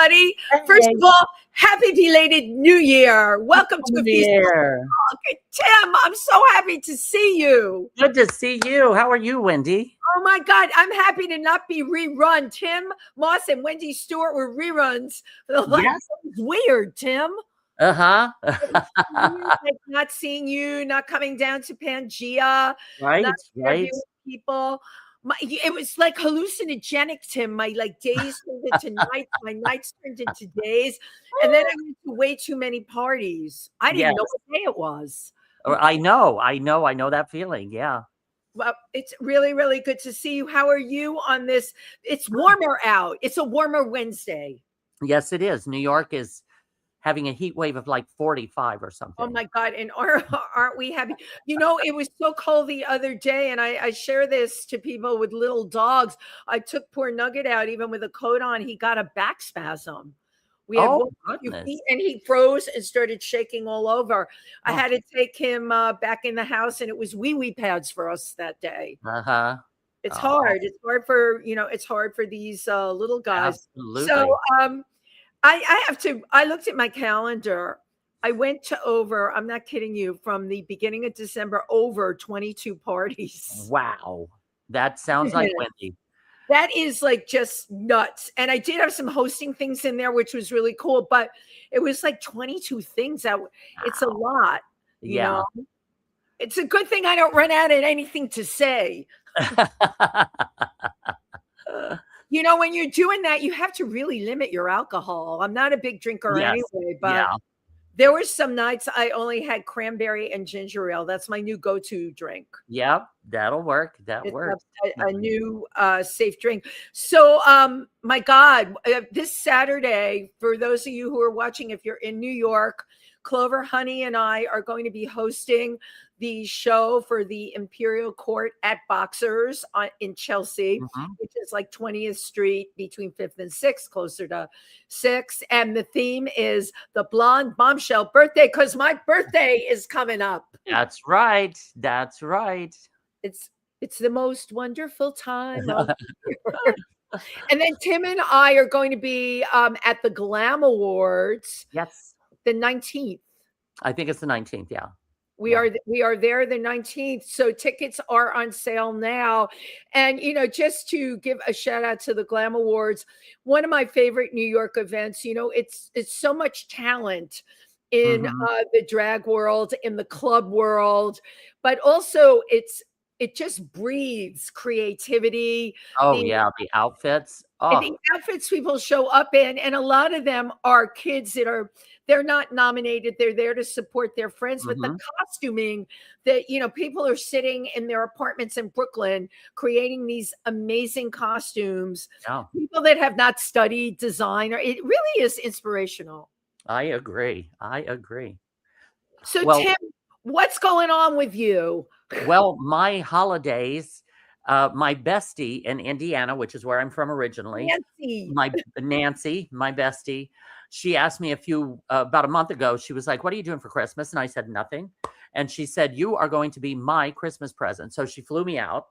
everybody. First of all, happy belated New Year. Welcome to TriVersity Talk. Tim, I'm so happy to see you. Good to see you. How are you, Wendy? Oh my God, I'm happy to not be rerun. Tim Moss and Wendy Stuart were reruns. Yes. It's weird, Tim. Uh-huh. Like not seeing you, not coming down to Pangea, not interviewing people. It was like hallucinogenic, Tim. My days turned into nights, my nights turned into days, and then I went to way too many parties. I didn't know what day it was. I know that feeling. Yeah. Well, it's really, really good to see you. How are you on this? It's warmer out. It's a warmer Wednesday. Yes, it is. New York is having a heat wave of like 45 or something. Oh my God. And aren't we having, it was so cold the other day. And I share this to people with little dogs. I took poor Nugget out, even with a coat on. He got a back spasm. We had goodness. And he froze and started shaking all over. I had to take him back in the house, and it was wee pads for us that day. Uh-huh. It's hard. It's hard for, it's hard for these little guys. Absolutely. So I looked at my calendar. I went to I'm not kidding you, from the beginning of December, over 22 parties. Wow. That sounds like Wendy. That is like just nuts. And I did have some hosting things in there, which was really cool, but it was like 22 things. It's a lot. You know? It's a good thing I don't run out of anything to say. When you're doing that, you have to really limit your alcohol. I'm not a big drinker anyway, but there were some nights I only had cranberry and ginger ale. That's my new go-to drink. Yep, that'll work. That works. A new safe drink. So, my God, this Saturday, for those of you who are watching, if you're in New York, Clover, Honey, and I are going to be hosting the show for the Imperial Court at Boxers in Chelsea, which is like 20th Street between 5th and 6th, closer to 6th. And the theme is the Blonde Bombshell Birthday, because my birthday is coming up. That's right. That's right. It's the most wonderful time of year. And then Tim and I are going to be at the Glam Awards. Yes. The 19th. I think it's the 19th. Yeah. We are there the 19th. So tickets are on sale now. And, just to give a shout out to the Glam Awards, one of my favorite New York events, it's so much talent in the drag world, in the club world, but also it just breathes creativity. The outfits. The outfits people show up in, and a lot of them are kids they're not nominated. They're there to support their friends, but the costuming that, people are sitting in their apartments in Brooklyn, creating these amazing costumes. People that have not studied design, it really is inspirational. I agree. So Tim, what's going on with you? Well, my holidays, my bestie in Indiana, which is where I'm from originally, Nancy, my bestie, she asked me about a month ago, she was like, what are you doing for Christmas? And I said, nothing. And she said, you are going to be my Christmas present. So she flew me out,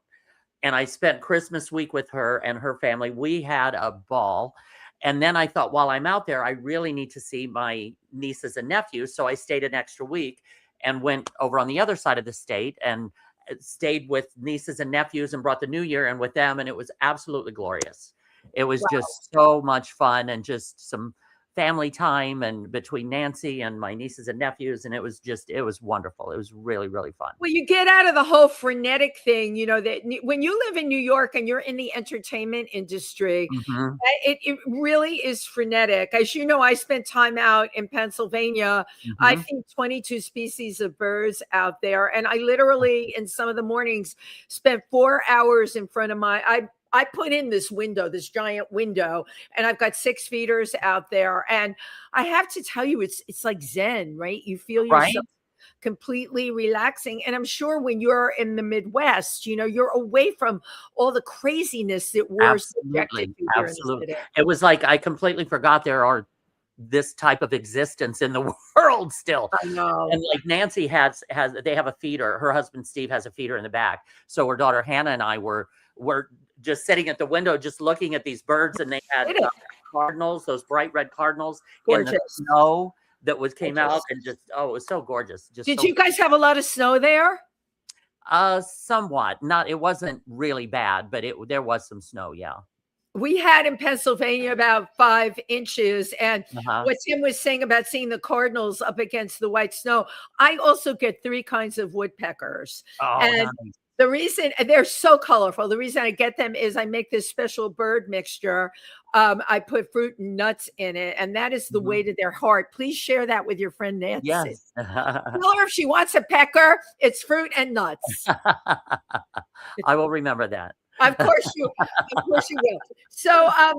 and I spent Christmas week with her and her family. We had a ball. And then I thought, while I'm out there, I really need to see my nieces and nephews. So I stayed an extra week and went over on the other side of the state and stayed with nieces and nephews and brought the new year in with them. And it was absolutely glorious. It was just so much fun, and just some family time, and between Nancy and my nieces and nephews. And it was wonderful. It was really, really fun. Well, you get out of the whole frenetic thing, that when you live in New York and you're in the entertainment industry, it really is frenetic. As you know, I spent time out in Pennsylvania. I feed 22 species of birds out there. And I literally, in some of the mornings, spent 4 hours in front of I put in this giant window, and I've got 6 feeders out there. And I have to tell you, it's like Zen, right? You feel yourself completely relaxing. And I'm sure when you're in the Midwest, you're away from all the craziness that we're subjected to. Absolutely. It was like, I completely forgot there are this type of existence in the world still. I know. And like Nancy they have a feeder. Her husband, Steve, has a feeder in the back. So her daughter, Hannah, and I were just sitting at the window, just looking at these birds, and they had cardinals, those bright red cardinals Gorgeous. in the snow that came out, and just, oh, it was so gorgeous. Did you guys have a lot of snow there? Somewhat. It wasn't really bad, but there was some snow. Yeah. We had in Pennsylvania about 5 inches. And what Tim was saying about seeing the cardinals up against the white snow, I also get 3 kinds of woodpeckers. Oh, and nice. the reason they're so colorful, the reason I get them is I make this special bird mixture. I put fruit and nuts in it, and that is the way to their heart. Please share that with your friend Nancy. Yes. Tell her if she wants a pecker, it's fruit and nuts. I will remember that. Of course you will. So I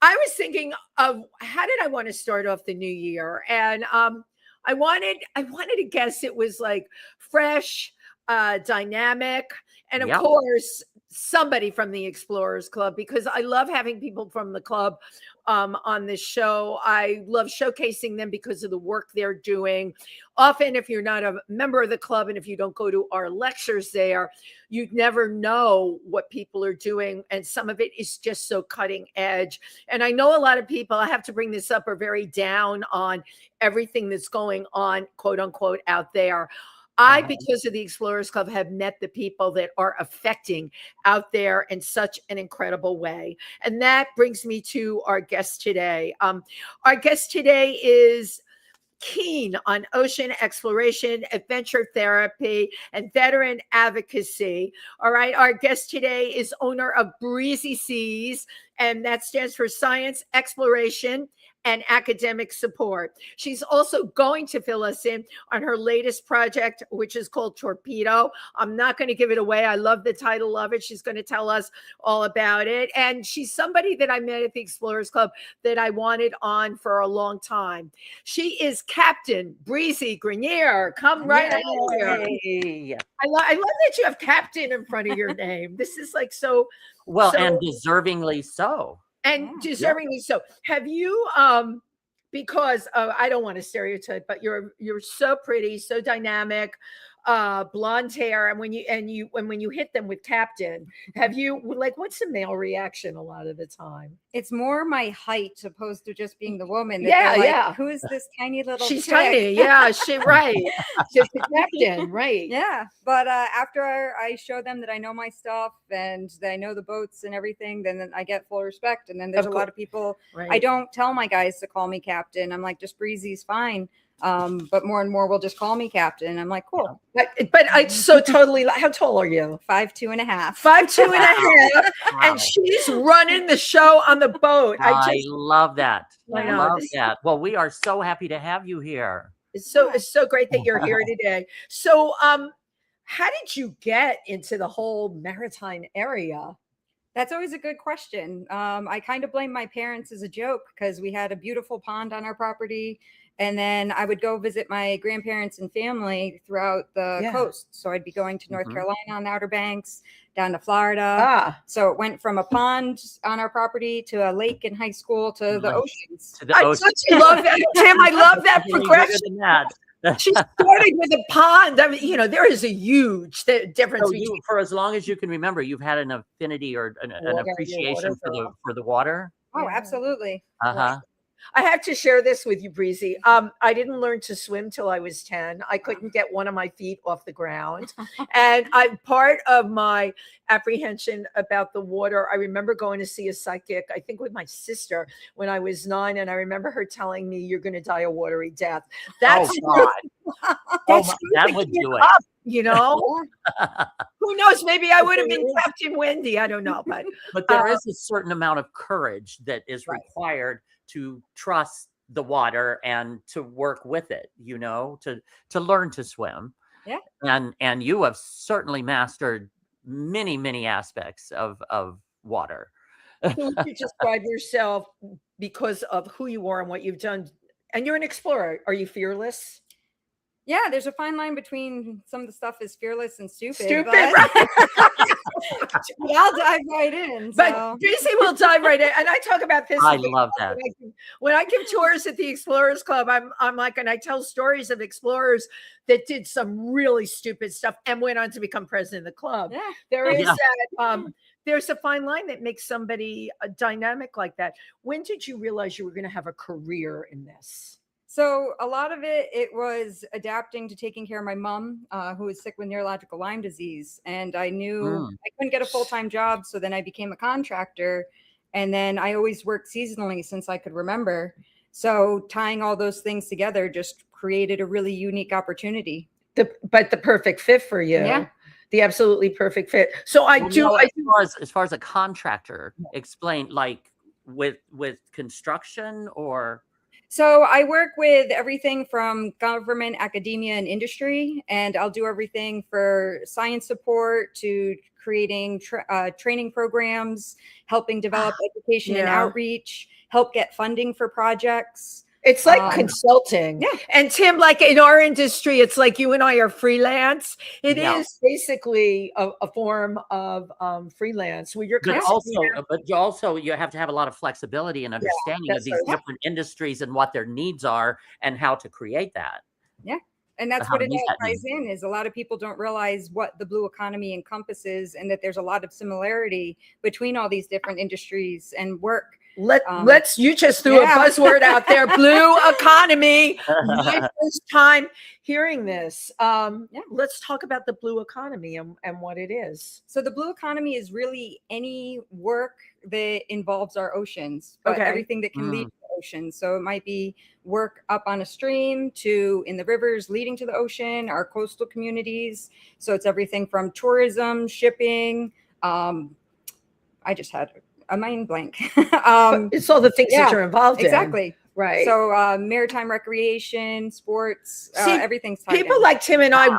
was thinking of how did I want to start off the new year, and I wanted to guess it was like fresh, dynamic, and of course somebody from the Explorers Club, because I love having people from the club on this show. I love showcasing them because of the work they're doing. Often, if you're not a member of the club and if you don't go to our lectures there, you'd never know what people are doing. And some of it is just so cutting edge. And I know a lot of people, I have to bring this up, are very down on everything that's going on, quote unquote, out there. I, because of the Explorers Club, have met the people that are affecting out there in such an incredible way. And that brings me to our guest today. Our guest today is keen on ocean exploration, adventure therapy, and veteran advocacy. All right. Our guest today is owner of Breezy Seas, and that stands for Science Exploration and Academic Support. She's also going to fill us in on her latest project, which is called Torpedo. I'm not going to give it away. I love the title of it. She's going to tell us all about it. And she's somebody that I met at the Explorers Club that I wanted on for a long time. She is Captain Breezy Grenier. Come right on here. Hey. I love that you have Captain in front of your name. This is like so well, and deservingly so. And deservingly so. Have you because I don't want to stereotype, but you're so pretty, so dynamic, blonde hair, and when you hit them with Captain, have you, like, what's the male reaction a lot of the time? It's more my height opposed to just being the woman. Yeah. Who is this tiny little She's chick? tiny. Yeah, right. Just the Captain, right. Yeah. But after I show them that I know my stuff and that I know the boats and everything, then I get full respect. And then there's a lot of people, I don't tell my guys to call me Captain. I'm like, just Breezy's fine. But more and more will just call me Captain. I'm like, cool. But I so totally, how tall are you? 5'2.5". 5'2.5". And she's running the show on the boat. I love that. I love that. Well, we are so happy to have you here. It's so great that you're here today. So how did you get into the whole maritime area? That's always a good question. I kind of blame my parents as a joke because we had a beautiful pond on our property. And then I would go visit my grandparents and family throughout the coast. So I'd be going to North Carolina on the Outer Banks, down to Florida. So it went from a pond on our property to a lake in high school to the oceans. I love that, Tim. I love that progression. She started with a pond. I mean, there is a huge difference. So for as long as you can remember, you've had an affinity or an appreciation for the water. Oh, absolutely. I have to share this with you, Breezy. I didn't learn to swim till I was 10. I couldn't get one of my feet off the ground. And part of my apprehension about the water, I remember going to see a psychic, I think with my sister when I was 9. And I remember her telling me, you're going to die a watery death. That's that would do it. Who knows? Maybe I would have been Captain Wendy. I don't know. But there is a certain amount of courage that is required to trust the water and to work with it, to learn to swim. Yeah. And you have certainly mastered many, many aspects of water. Who would you describe yourself because of who you are and what you've done? And you're an explorer. Are you fearless? Yeah, there's a fine line between some of the stuff is fearless and stupid. Right? I'll dive right in. But Breezy will dive right in. And I talk about this. I love that. When I give tours at the Explorers Club, I'm like, and I tell stories of explorers that did some really stupid stuff and went on to become president of the club. Yeah. There is that. There's a fine line that makes somebody dynamic like that. When did you realize you were going to have a career in this? So a lot of it was adapting to taking care of my mom, who was sick with neurological Lyme disease. And I knew I couldn't get a full-time job. So then I became a contractor. And then I always worked seasonally since I could remember. So tying all those things together just created a really unique opportunity. But the perfect fit for you. Yeah. The absolutely perfect fit. So as far as a contractor, explain, like with construction or... So I work with everything from government, academia, and industry, and I'll do everything for science support to creating training programs, helping develop education and outreach, help get funding for projects. It's like consulting. Yeah. And Tim, like in our industry, it's like you and I are freelance. It is basically a form of freelance where you're but you have to have a lot of flexibility and understanding of these different industries and what their needs are and how to create that. Yeah. And that's what it ties in, is a lot of people don't realize what the blue economy encompasses and that there's a lot of similarity between all these different industries and work. Let's you just threw a buzzword out there, blue economy. My first time hearing this. Let's talk about the blue economy and what it is. So the blue economy is really any work that involves our oceans, but everything that can lead to the ocean. So it might be work up on a stream to in the rivers leading to the ocean, our coastal communities. So it's everything from tourism, shipping. I just had a mind blank. It's all the things that you're involved in. Exactly. Right. So maritime recreation, sports, everything's tied people in. Like Tim and I,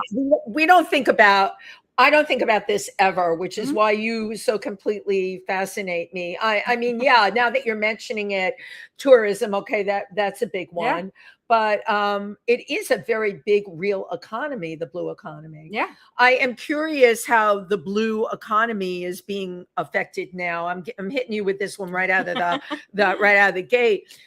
I don't think about this ever, which is why you so completely fascinate me. I mean, now that you're mentioning it, tourism, that's a big one. Yeah. But it is a very big real economy, the blue economy. Yeah. I am curious how the blue economy is being affected now. I'm hitting you with this one right out of right out of the gate.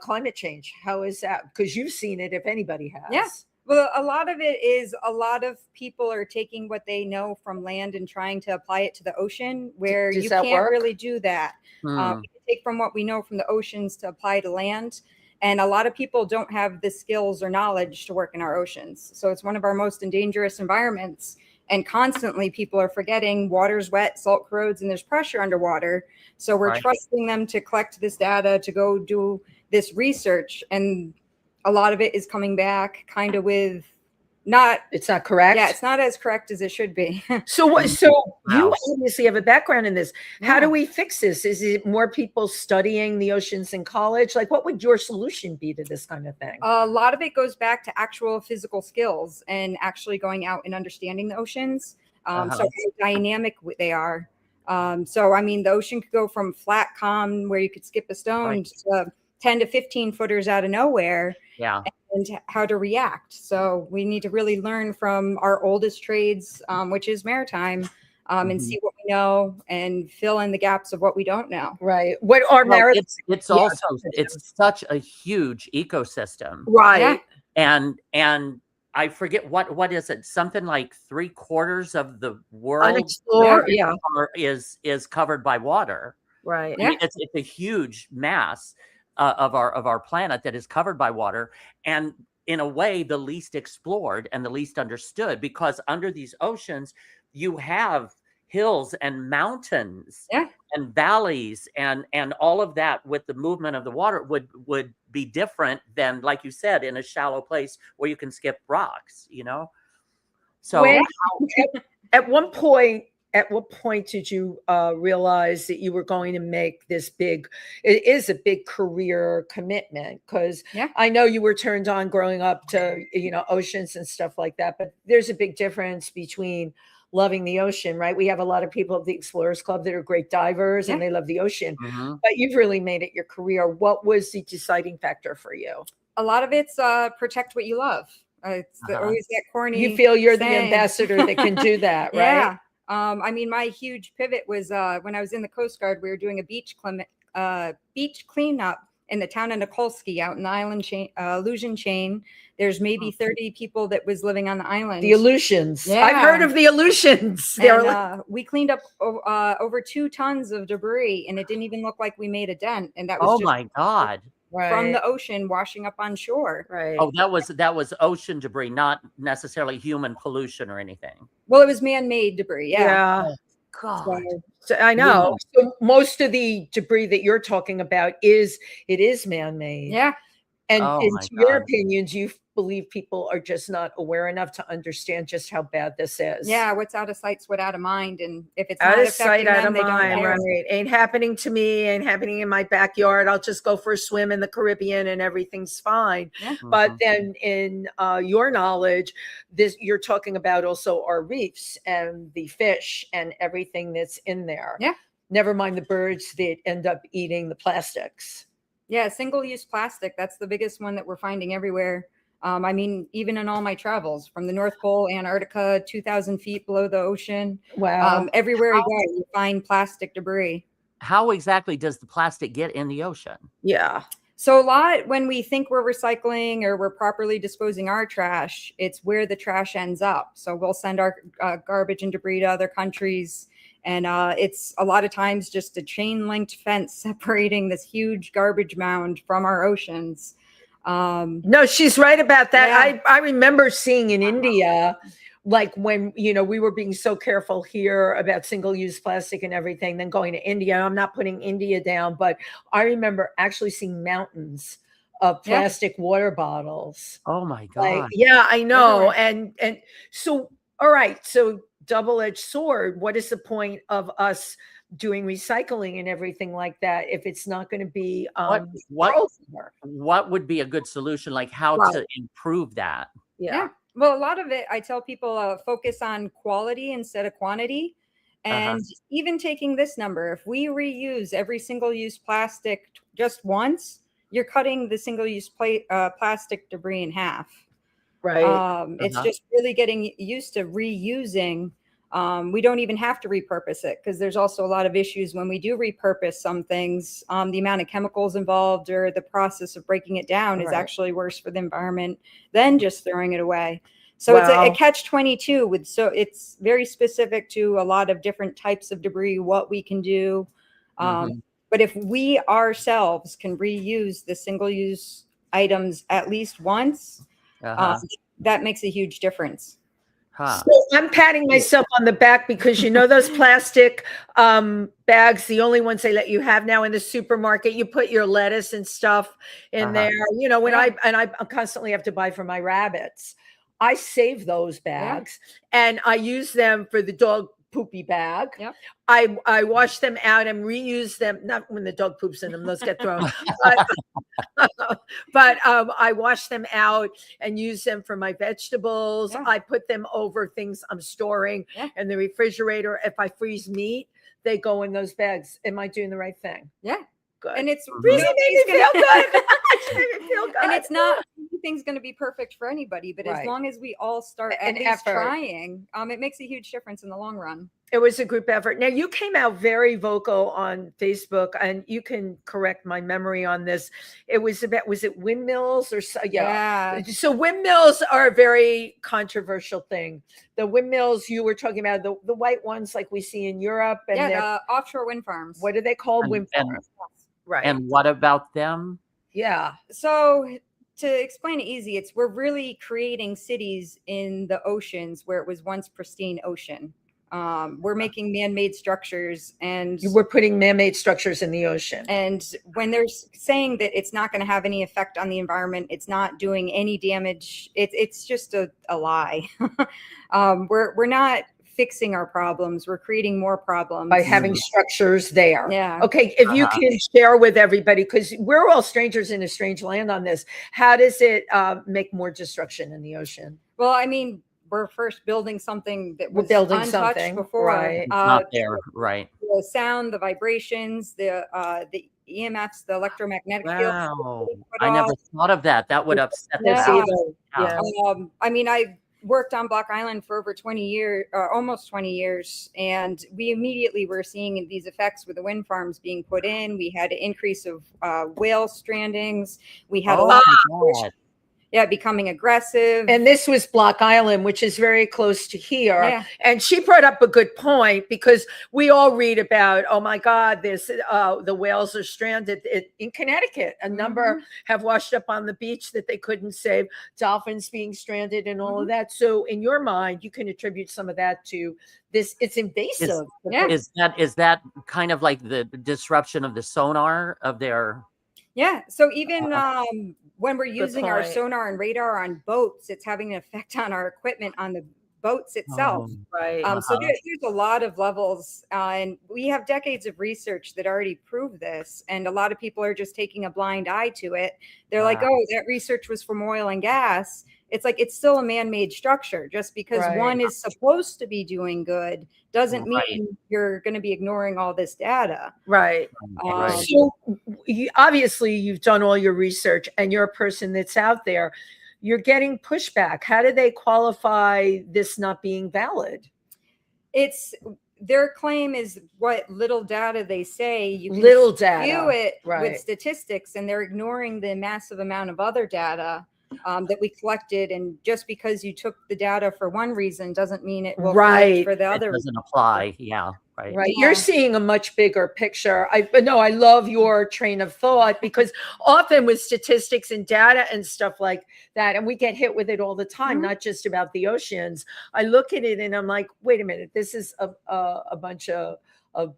Climate change. How is that? Because you've seen it, if anybody has. Yeah. Well, a lot of it is a lot of people are taking what they know from land and trying to apply it to the ocean, where you can't really do that. We can take from what we know from the oceans to apply to land. And a lot of people don't have the skills or knowledge to work in our oceans. So it's one of our most dangerous environments. And constantly people are forgetting water's wet, salt corrodes, and there's pressure underwater. So we're trusting them to collect this data, to go do this research. And a lot of it is coming back kind of with it's not correct. Yeah, it's not as correct as it should be. So you obviously have a background in this. How do we fix this? Is it more people studying the oceans in college? Like, what would your solution be to this kind of thing? A lot of it goes back to actual physical skills and actually going out and understanding the oceans. So how dynamic they are. So, I mean, the ocean could go from flat, calm, where you could skip a stone to 10 to 15 footers out of nowhere. Yeah. And how to react. So we need to really learn from our oldest trades, which is maritime, and see what we know and fill in the gaps of what we don't know. Right. What are maritime? It's such a huge ecosystem. Right. Yeah. And I forget what is it? Something like 3/4 of the world is covered by water. Right. I mean, it's a huge mass of our planet that is covered by water, and in a way the least explored and the least understood, because under these oceans you have hills and mountains and valleys and all of that. With the movement of the water would be different than, like you said, in a shallow place where you can skip rocks, so at what point did you realize that you were going to make this it is a big career commitment? Because I know you were turned on growing up to, oceans and stuff like that, but there's a big difference between loving the ocean, right? We have a lot of people at the Explorers Club that are great divers and they love the ocean, but you've really made it your career. What was the deciding factor for you? A lot of it's protect what you love. It's always that corny. You feel you're saying. the ambassador that can do that, right? Yeah. I mean, my huge pivot was when I was in the Coast Guard. We were doing a beach cleanup in the town of Nikolsky out in the island chain, Aleutian chain. There's maybe 30 people that was living on the island. The Aleutians. Yeah. I've heard of the Aleutians. And, we cleaned up over 2 tons of debris, and it didn't even look like we made a dent. And that was my God. From the ocean washing up on shore. Right. Oh, that was ocean debris, not necessarily human pollution or anything. Well, it was man-made debris. Yeah. Oh, God. So I know. So most of the debris that you're talking about is man-made. Yeah. And to your opinions, you believe people are just not aware enough to understand just how bad this is. Yeah, what's out of sight's what out of mind, and if it's out not of sight, out of mind, right? Ain't happening to me, ain't happening in my backyard. I'll just go for a swim in the Caribbean and everything's fine. Yeah. But then, in your knowledge, you're talking about also our reefs and the fish and everything that's in there. Yeah. Never mind the birds that end up eating the plastics. Yeah, single-use plastic. That's the biggest one that we're finding everywhere. I mean, even in all my travels from the North Pole, Antarctica, 2,000 feet below the ocean. Wow. Everywhere you go, you find plastic debris. How exactly does the plastic get in the ocean? Yeah. So a lot when we think we're recycling or we're properly disposing our trash, it's where the trash ends up. So we'll send our garbage and debris to other countries. And it's a lot of times just a chain linked fence separating this huge garbage mound from our oceans. No, she's right about that. Yeah. I remember seeing in India, like when, we were being so careful here about single-use plastic and everything, then going to India. I'm not putting India down, but I remember actually seeing mountains of plastic water bottles. Oh my God. Yeah, I know. And so, all right. So double-edged sword. What is the point of us doing recycling and everything like that if it's not going to be what would be a good solution, like how to improve that? Yeah, well, a lot of it I tell people focus on quality instead of quantity, and even taking this number, if we reuse every single-use plastic just once, you're cutting the single-use plastic debris in half. Right. It's just really getting used to reusing. We don't even have to repurpose it because there's also a lot of issues when we do repurpose some things. The amount of chemicals involved or the process of breaking it down is actually worse for the environment than just throwing it away. So it's a catch-22 so it's very specific to a lot of different types of debris, what we can do. But if we ourselves can reuse the single-use items at least once, that makes a huge difference. So I'm patting myself on the back because those plastic bags, the only ones they let you have now in the supermarket, you put your lettuce and stuff in there. When I constantly have to buy for my rabbits, I save those bags and I use them for the dog poopy bag. I wash them out and reuse them, not when the dog poops in them, those get thrown. But I wash them out and use them for my vegetables. I put them over things I'm storing in the refrigerator. If I freeze meat, they go in those bags. Am I doing the right thing? Yeah. Good. And it's really made me feel good. It made me feel good. And it's not anything's going to be perfect for anybody, but as long as we all start at least trying, it makes a huge difference in the long run. It was a group effort. Now, you came out very vocal on Facebook, and you can correct my memory on this. It was it windmills or so? Yeah. So windmills are a very controversial thing. The windmills you were talking about, the white ones like we see in Europe. And the offshore wind farms. What are they called? Wind farms. Right. And what about them? Yeah. So to explain it easy, we're really creating cities in the oceans where it was once pristine ocean. We're making man-made structures, and we're putting man-made structures in the ocean. And when they're saying that it's not going to have any effect on the environment, it's not doing any damage, it's just a lie. We're not fixing our problems. We're creating more problems by having structures there. Yeah. Okay. If you can share with everybody, because we're all strangers in a strange land on this, how does it make more destruction in the ocean? Well, I mean, we're first building something that was untouched before. Right. Not there. Right. The sound, the vibrations, the EMFs, the electromagnetic field. I never thought of that. That would upset the Yeah. I mean, I worked on Block Island for over 20 years, almost 20 years, and we immediately were seeing these effects with the wind farms being put in. We had an increase of whale strandings. We had a lot of becoming aggressive. And this was Block Island, which is very close to here. Yeah. And she brought up a good point, because we all read about, oh my God, this the whales are stranded in Connecticut. A number have washed up on the beach that they couldn't save, dolphins being stranded and all of that. So in your mind, you can attribute some of that to this. It's invasive. Is that kind of like the disruption of the sonar of their... Yeah. So even when we're using our sonar and radar on boats, it's having an effect on our equipment on the boats itself. Right. So there's a lot of levels, and we have decades of research that already prove this. And a lot of people are just taking a blind eye to it. They're like, oh, that research was from oil and gas. It's like, it's still a man-made structure. Just because one is supposed to be doing good doesn't mean you're going to be ignoring all this data. Right. So obviously you've done all your research, and you're a person that's out there. You're getting pushback. How do they qualify this not being valid? It's their claim is what little data they say. You can view it with statistics, and they're ignoring the massive amount of other data that we collected. And just because you took the data for one reason doesn't mean it will for the other. It doesn't apply. Yeah. Right. Yeah. You're seeing a much bigger picture. I love your train of thought, because often with statistics and data and stuff like that, and we get hit with it all the time, not just about the oceans. I look at it and I'm like, wait a minute, this is a bunch of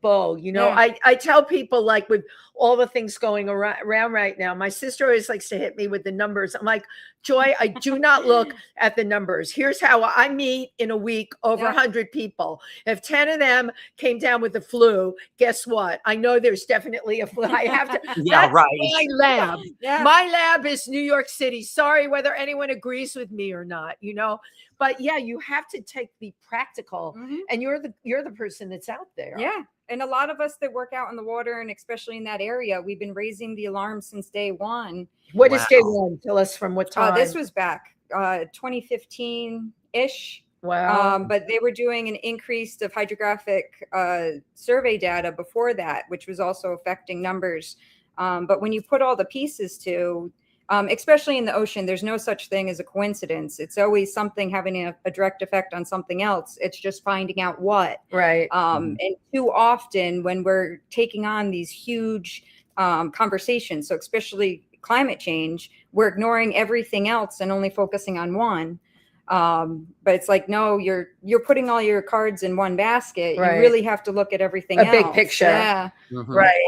bull. I tell people, like, with all the things going around right now, my sister always likes to hit me with the numbers. I'm like, Joy, I do not look at the numbers. Here's how I meet in a week over 100 people. If 10 of them came down with the flu, guess what? I know there's definitely a flu. I have to. That's my lab. My lab is New York City. Sorry whether anyone agrees with me or not, But yeah, you have to take the practical, and you're the person that's out there. Yeah. And a lot of us that work out in the water, and especially in that area, we've been raising the alarm since day one. What is day one? Tell us from what time. This was back 2015-ish. Wow. But they were doing an increase of hydrographic survey data before that, which was also affecting numbers. But when you put all the pieces to, especially in the ocean, there's no such thing as a coincidence. It's always something having a direct effect on something else. It's just finding out what. Right. And too often when we're taking on these huge conversations, so especially climate change, we're ignoring everything else and only focusing on one. But it's like, no, you're putting all your cards in one basket. You really have to look at everything else. A big picture. Yeah. Right.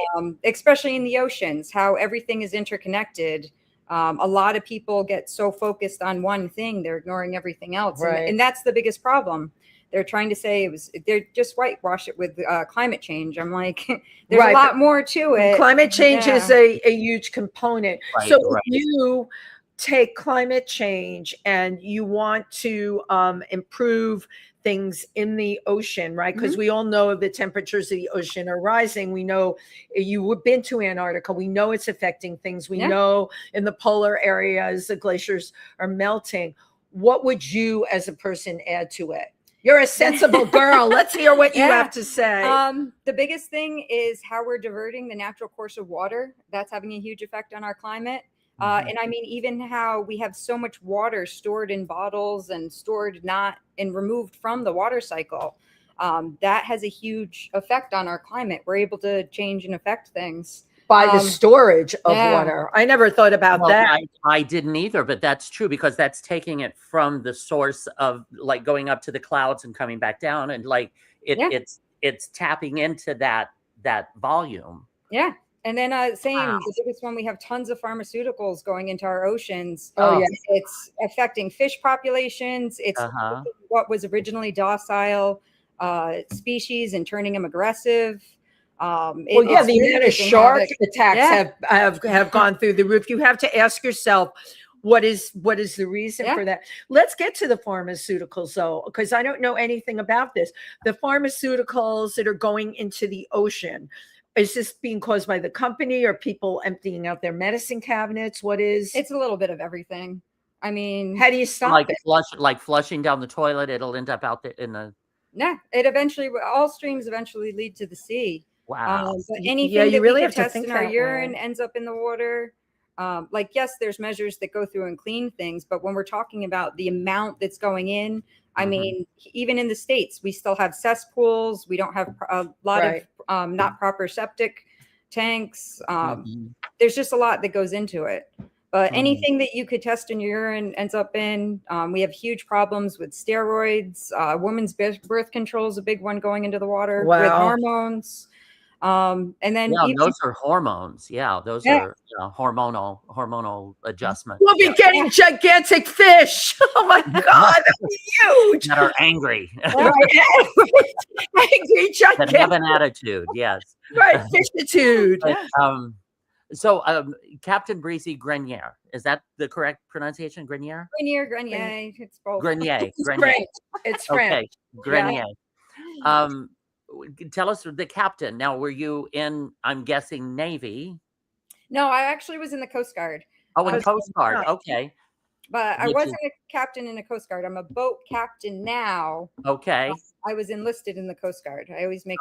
Especially in the oceans, how everything is interconnected. A lot of people get so focused on one thing, they're ignoring everything else. And that's the biggest problem. They're trying to say they're just whitewash it with climate change. I'm like, there's a lot more to it. Climate change is a huge component. So if you take climate change and you want to improve things in the ocean, right? Because we all know the temperatures of the ocean are rising. We know you've been to Antarctica. We know it's affecting things. We know in the polar areas, the glaciers are melting. What would you as a person add to it? You're a sensible girl. Let's hear what you have to say. The biggest thing is how we're diverting the natural course of water. That's having a huge effect on our climate. And I mean, even how we have so much water stored in bottles and stored and removed from the water cycle. That has a huge effect on our climate. We're able to change and affect things. By the storage of water. I never thought about that. I didn't either, but that's true, because that's taking it from the source of, like, going up to the clouds and coming back down, and like it's tapping into that volume. Yeah. And then the biggest one, we have tons of pharmaceuticals going into our oceans. It's affecting fish populations. It's what was originally docile species and turning them aggressive. The amount of shark attacks have gone through the roof. You have to ask yourself, what is the reason for that? Let's get to the pharmaceuticals, though, because I don't know anything about this. The pharmaceuticals that are going into the ocean, is this being caused by the company or people emptying out their medicine cabinets? What is? It's a little bit of everything. I mean, how do you stop it? Like flushing down the toilet, it'll end up out there in the. Yeah, it eventually, all streams eventually lead to the sea. Wow. But anything you that really we have to test think in our that urine way. ends up in the water. Like, yes, there's measures that go through and clean things, but when we're talking about the amount that's going in, I mean, even in the States, we still have cesspools. We don't have a lot of not proper septic tanks. There's just a lot that goes into it. But anything that you could test in your urine ends up in. We have huge problems with steroids. Women's birth control is a big one going into the water with hormones. And then those are hormones. Yeah, those are hormonal adjustments. We'll be getting gigantic fish. Oh my God, huge. That are angry. Angry, gigantic. That have an attitude. Yes. Right, fishitude. So, Captain Breezy Grenier, is that the correct pronunciation? Grenier? Grenier. It's both. Grenier. It's French. Okay, Grenier. Tell us the captain. Now, were you in, I'm guessing, Navy? No, I actually was in the Coast Guard. Oh, in Coast Guard. Okay. But I wasn't a captain in the Coast Guard. I'm a boat captain now. Okay. I was enlisted in the Coast Guard. I always make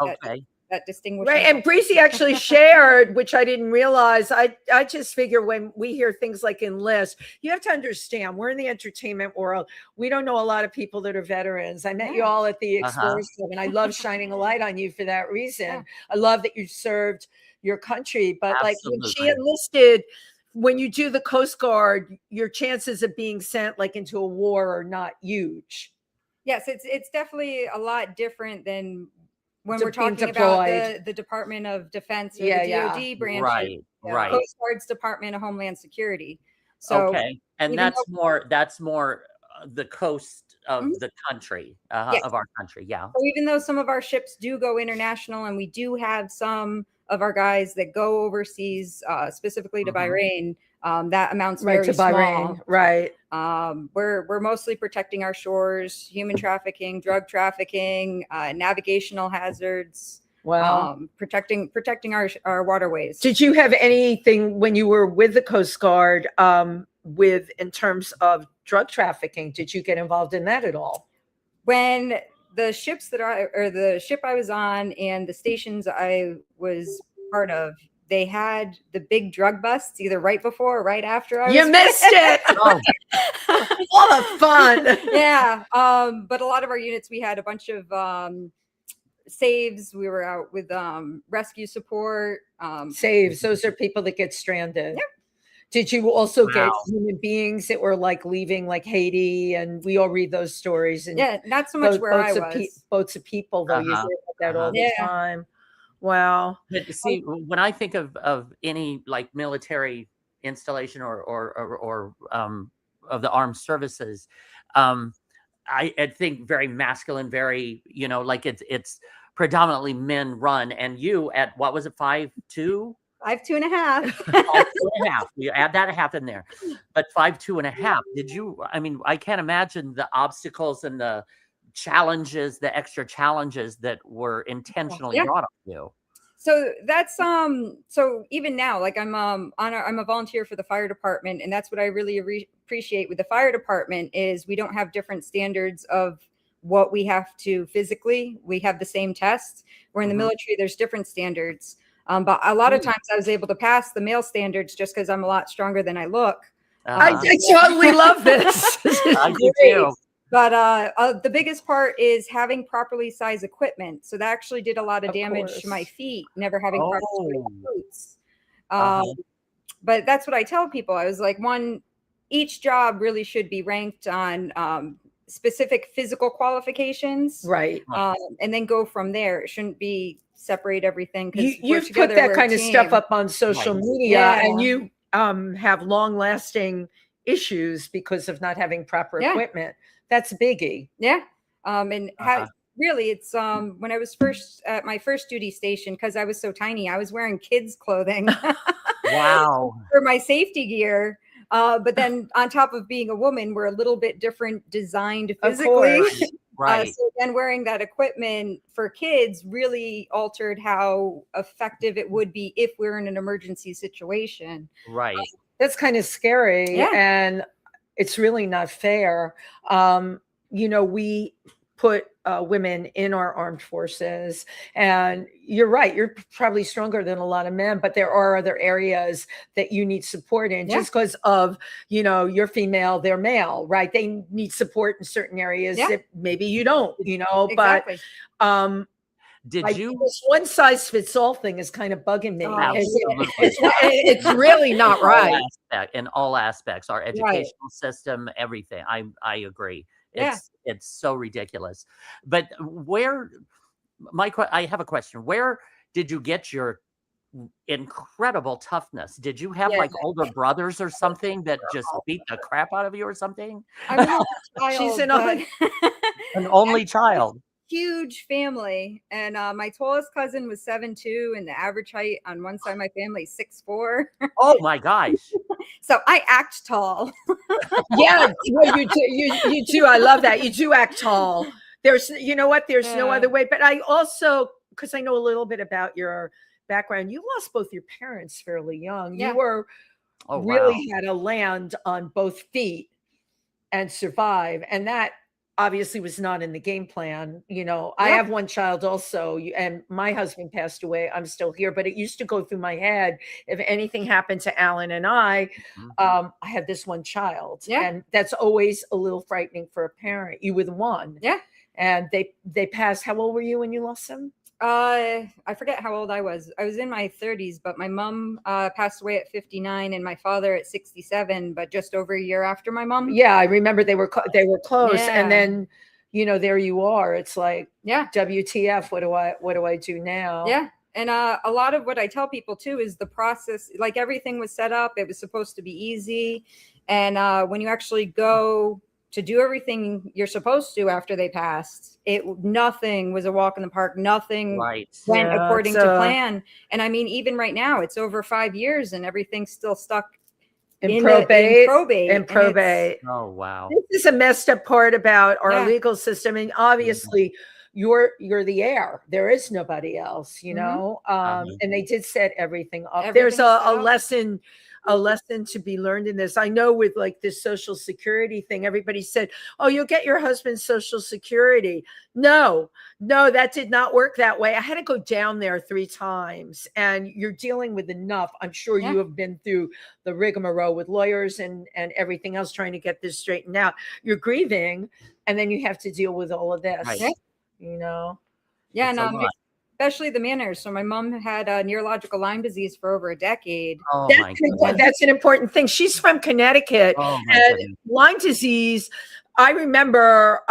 that distinction. Right. And Breezy actually shared, which I didn't realize. I just figure when we hear things like enlist, you have to understand we're in the entertainment world. We don't know a lot of people that are veterans. I met you all at the Explorers, and I love shining a light on you for that reason. I love that you served your country. But like when she enlisted, when you do the Coast Guard, your chances of being sent like into a war are not huge. Yes, it's definitely a lot different than when we're talking about the Department of Defense or the DoD branch, right. Coast Guard's Department of Homeland Security. So and that's more the coast of the country, of our country. Yeah. So even though some of our ships do go international, and we do have some of our guys that go overseas, specifically to Bahrain, that amounts very to small. Bahrain, right? We're mostly protecting our shores, human trafficking, drug trafficking, navigational hazards. Wow. Protecting our waterways. Did you have anything when you were with the Coast Guard in terms of drug trafficking? Did you get involved in that at all? When the ships the ship I was on and the stations I was part of, they had the big drug busts either right before or right after I was. You missed it. All the fun. Yeah. But a lot of our units, we had a bunch of saves. We were out with rescue support. Saves. Those are people that get stranded. Yep. Did you also get human beings that were like leaving like Haiti? And we all read those stories. And not so much where I was. Boats of people, though. You hear about that all the time. Wow. But see, when I think of any like military installation or of the armed services, I think very masculine, very, like it's predominantly men run. And you at, what was it, 5'2"? 5'2.5". 5'2.5". You add that half in there, but 5'2.5". Did you? I mean, I can't imagine the obstacles and the challenges, the extra challenges that were intentionally brought on you. So that's so even now, like I'm a volunteer for the fire department, and that's what I really appreciate with the fire department is we don't have different standards of what we have to physically. We have the same tests. Where in the military, there's different standards. But a lot of times I was able to pass the male standards just because I'm a lot stronger than I look. I totally love this. I do too. But the biggest part is having properly sized equipment. So that actually did a lot of damage to my feet, never having proper boots. But that's what I tell people. I was like, each job really should be ranked on specific physical qualifications. Right. And then go from there. It shouldn't be separate everything. You've put that kind of stuff up on social media, and you have long-lasting issues because of not having proper equipment. That's a biggie. Yeah. And really, it's when I was first at my first duty station, because I was so tiny, I was wearing kids' clothing. Wow. For my safety gear. But then on top of being a woman, we're a little bit different designed physically. Right. So then wearing that equipment for kids really altered how effective it would be if we're in an emergency situation. Right. That's kind of scary. Yeah. And It's really not fair. We put women in our armed forces, and you're right. You're probably stronger than a lot of men, but there are other areas that you need support in just because of, you're female, they're male, right? They need support in certain areas that maybe you don't, Exactly. but, Did you? this one size fits all thing is kind of bugging me. Absolutely. It's really not right. In all aspects, our educational system, everything. I agree. It's so ridiculous. But I have a question. Where did you get your incredible toughness? Did you have like older brothers or something that just beat the crap out of you or something? I'm not a child, She's an only child. Huge family, and my tallest cousin was 7'2", and the average height on one side of my family is 6'4". Oh my gosh! So I act tall. Yeah, well, you do. I love that. You do act tall. There's, there's no other way. But I also, because I know a little bit about your background, you lost both your parents fairly young. You were really had to land on both feet and survive, and that obviously was not in the game plan. I have one child also, and my husband passed away. I'm still here, but it used to go through my head. If anything happened to Alan and I had this one child, and that's always a little frightening for a parent. You were the one. Yeah. And they passed. How old were you when you lost them? I forget how old I was. I was in my 30s, but my mom passed away at 59 and my father at 67, but just over a year after my mom. Yeah, I remember they were close, and then there you are. It's like, WTF? What do I do now? Yeah. And a lot of what I tell people too is the process. Like, everything was set up. It was supposed to be easy, and when you actually go to do everything you're supposed to after they passed, nothing was a walk in the park. Nothing went according to plan. And I mean, even right now, it's over 5 years and everything's still stuck in probate. Oh, wow. This is a messed up part about our legal system. And obviously you're the heir. There is nobody else, and they did set everything up. There's a lesson to be learned in this. I know with like this Social Security thing, everybody said, oh, you'll get your husband's Social Security. No, that did not work that way. I had to go down there 3 times, and you're dealing with enough. I'm sure you have been through the rigmarole with lawyers and everything else trying to get this straightened out. You're grieving, and then you have to deal with all of this, Yeah, and especially the manners. So my mom had neurological Lyme disease for over a decade. Oh, that's an important thing. She's from Connecticut. And Lyme disease, I remember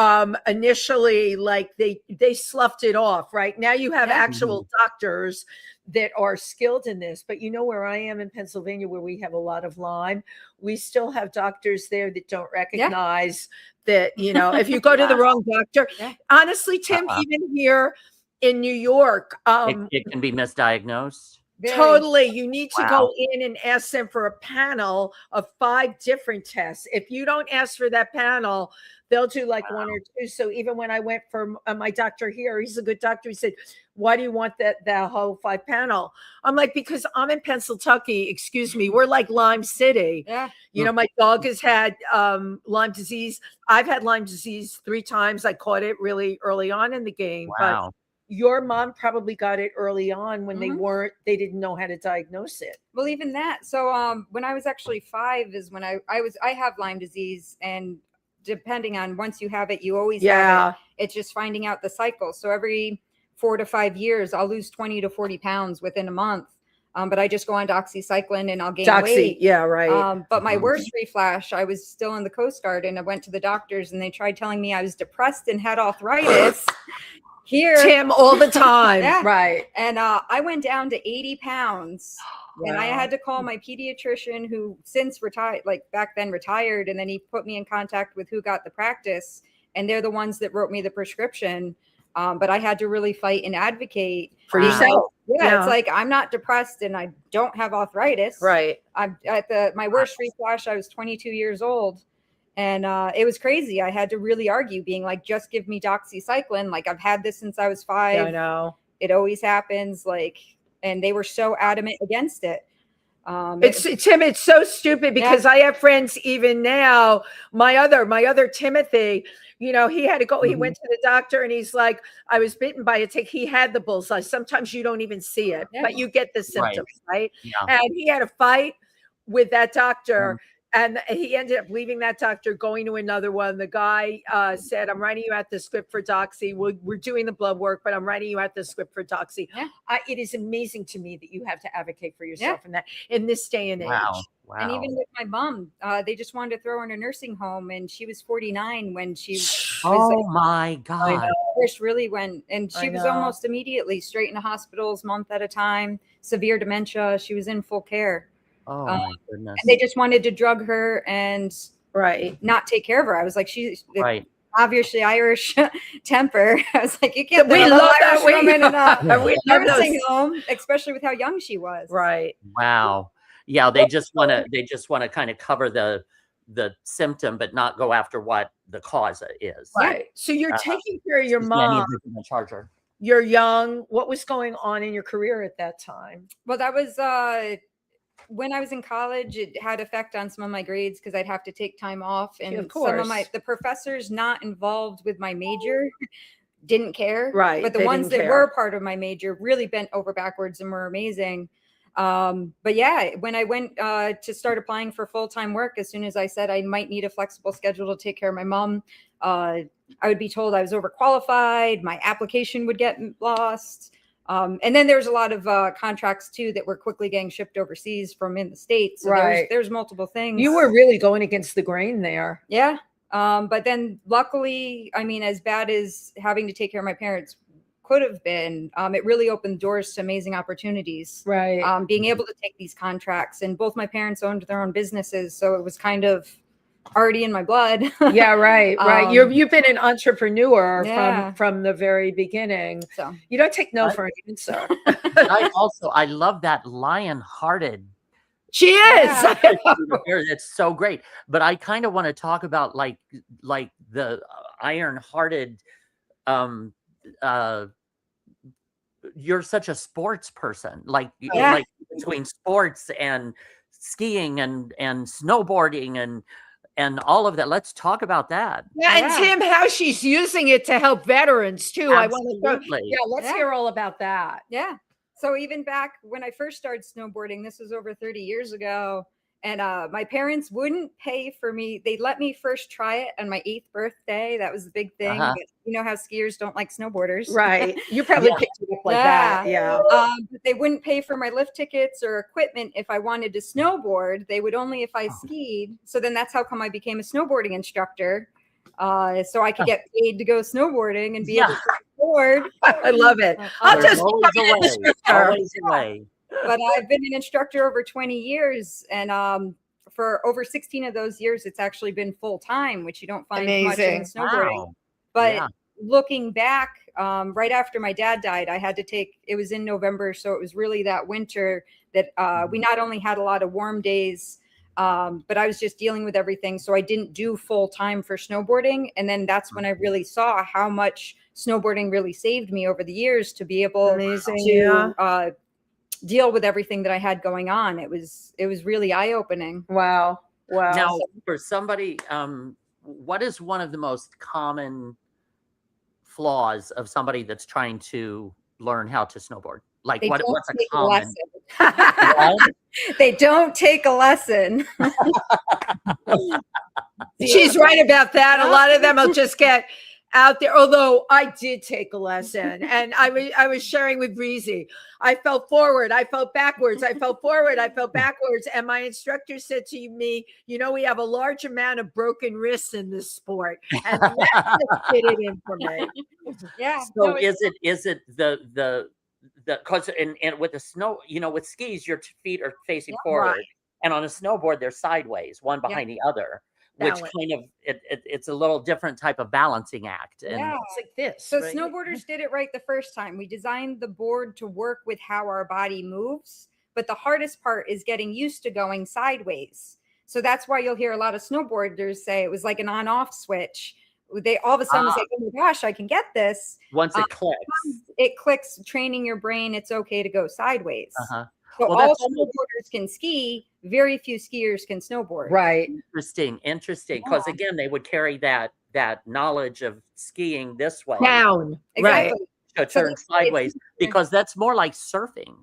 initially, like they sloughed it off. Right now, you have actual doctors that are skilled in this. But where I am in Pennsylvania, where we have a lot of Lyme, we still have doctors there that don't recognize that. If you go to the wrong doctor, honestly, Tim, even here in New York, it can be misdiagnosed. Totally. You need to go in and ask them for a panel of 5 different tests. If you don't ask for that panel, they'll do like 1 or 2. So even when I went for my doctor here, he's a good doctor. He said, why do you want that whole 5 panel? I'm like, because I'm in Pennsylvania. Excuse me. We're like Lyme City. Yeah. My dog has had Lyme disease. I've had Lyme disease 3 times. I caught it really early on in the game. Wow. But your mom probably got it early on when they didn't know how to diagnose it. Well, even that. So when I was actually 5 is when I have Lyme disease, and depending on, once you have it, you always have it. It's just finding out the cycle. So every 4 to 5 years, I'll lose 20 to 40 pounds within a month. But I just go on doxycycline and I'll gain weight. Yeah, right. But my worst reflash, I was still in the Coast Guard, and I went to the doctors and they tried telling me I was depressed and had arthritis. Here, Tim, all the time. Right. And I went down to 80 pounds. Wow. And I had to call my pediatrician, who since retired, like back then retired. And then he put me in contact with Who Got the Practice. And they're the ones that wrote me the prescription. But I had to really fight and advocate for yourself. Yeah, it's like, I'm not depressed and I don't have arthritis. Right. I'm at my worst reflash, I was 22 years old. And it was crazy. I had to really argue, being like, just give me doxycycline. Like, I've had this since I was 5. I know. It always happens. Like, and they were so adamant against it. It's so stupid because I have friends even now. My other Timothy, he had to go. He went to the doctor and he's like, I was bitten by a tick. He had the bullseye. Sometimes you don't even see it, but you get the symptoms, right? Yeah. And he had a fight with that doctor. And he ended up leaving that doctor, going to another one. The guy said, I'm writing you out the script for Doxy. We're doing the blood work, but I'm writing you out the script for Doxy. Yeah. It is amazing to me that you have to advocate for yourself in this day and age. Wow. And even with my mom, they just wanted to throw her in a nursing home, and she was 49 when she was. Oh my God! First really went, and she was almost immediately straight into hospitals, month at a time, severe dementia. She was in full care. Oh my goodness! And they just wanted to drug her and not take care of her. I was like, she's obviously Irish temper. I was like, you can't. We love that woman in a nursing home, especially with how young she was. Right. Wow. Yeah, they just want to kind of cover the symptom, but not go after what the cause is. Right. So you're taking care of your mom. Charger. You're young. What was going on in your career at that time? Well, that was when I was in college. It had effect on some of my grades because I'd have to take time off, and some of the professors not involved with my major didn't care. Right. But the ones that were part of my major really bent over backwards and were amazing. But yeah, when I went to start applying for full-time work, as soon as I said I might need a flexible schedule to take care of my mom, I would be told I was overqualified. My application would get lost. And then there's a lot of contracts too that were quickly getting shipped overseas from in the States. So there's multiple things. You were really going against the grain there. Yeah. But then luckily, I mean, as bad as having to take care of my parents could have been, it really opened doors to amazing opportunities. Right. Being able to take these contracts, and both my parents owned their own businesses. So it was kind of already in my blood. Yeah, right. You've been an entrepreneur from the very beginning. So you don't take no for an answer. I love that lion-hearted. She is. It's so great. But I kind of want to talk about like the iron-hearted. You're such a sports person, like between sports and skiing and snowboarding and all of that. Let's talk about that. Yeah, and Tim, how she's using it to help veterans too. Absolutely. Let's hear all about that. Yeah. So even back when I first started snowboarding, this was over 30 years ago, and my parents wouldn't pay for me. They let me first try it on my 8th birthday. That was the big thing. But you know how skiers don't like snowboarders. Right. You probably picked it up like that. Yeah. But they wouldn't pay for my lift tickets or equipment if I wanted to snowboard. They would only if I skied. So then that's how come I became a snowboarding instructor. So I could get paid to go snowboarding and be able to snowboard. I love it. I'll just always a way. But I've been an instructor over 20 years, and for over 16 of those years, it's actually been full time, which you don't find much in snowboarding. Wow. But looking back, right after my dad died, I had to take. It was in November, so it was really that winter that we not only had a lot of warm days, but I was just dealing with everything, so I didn't do full time for snowboarding. And then that's when I really saw how much snowboarding really saved me over the years to be able to deal with everything that I had going on. It was really eye-opening. Wow. Now, for somebody, what is one of the most common flaws of somebody that's trying to learn how to snowboard? Like what's a common? They don't take a lesson. She's right about that. A lot of them will just get out there. Although I did take a lesson, and I was sharing with Breezy. I fell forward, I fell backwards, I fell forward, I fell backwards, and my instructor said to me, we have a large amount of broken wrists in this sport, and that just fit it in for me. Yeah. So is it the because and with the snow, with skis, your feet are facing forward, and on a snowboard they're sideways, one behind the other. Which kind of it's a little different type of balancing act. And it's like this. So snowboarders did it right the first time. We designed the board to work with how our body moves, but the hardest part is getting used to going sideways. So that's why you'll hear a lot of snowboarders say it was like an on-off switch. They all of a sudden was like, oh my gosh, I can get this. Once it clicks. It clicks, training your brain. It's okay to go sideways. So all snowboarders can ski. Very few skiers can snowboard. Right. Interesting. Because again, they would carry that knowledge of skiing this way down. Exactly. Right. To turn sideways, because that's more like surfing.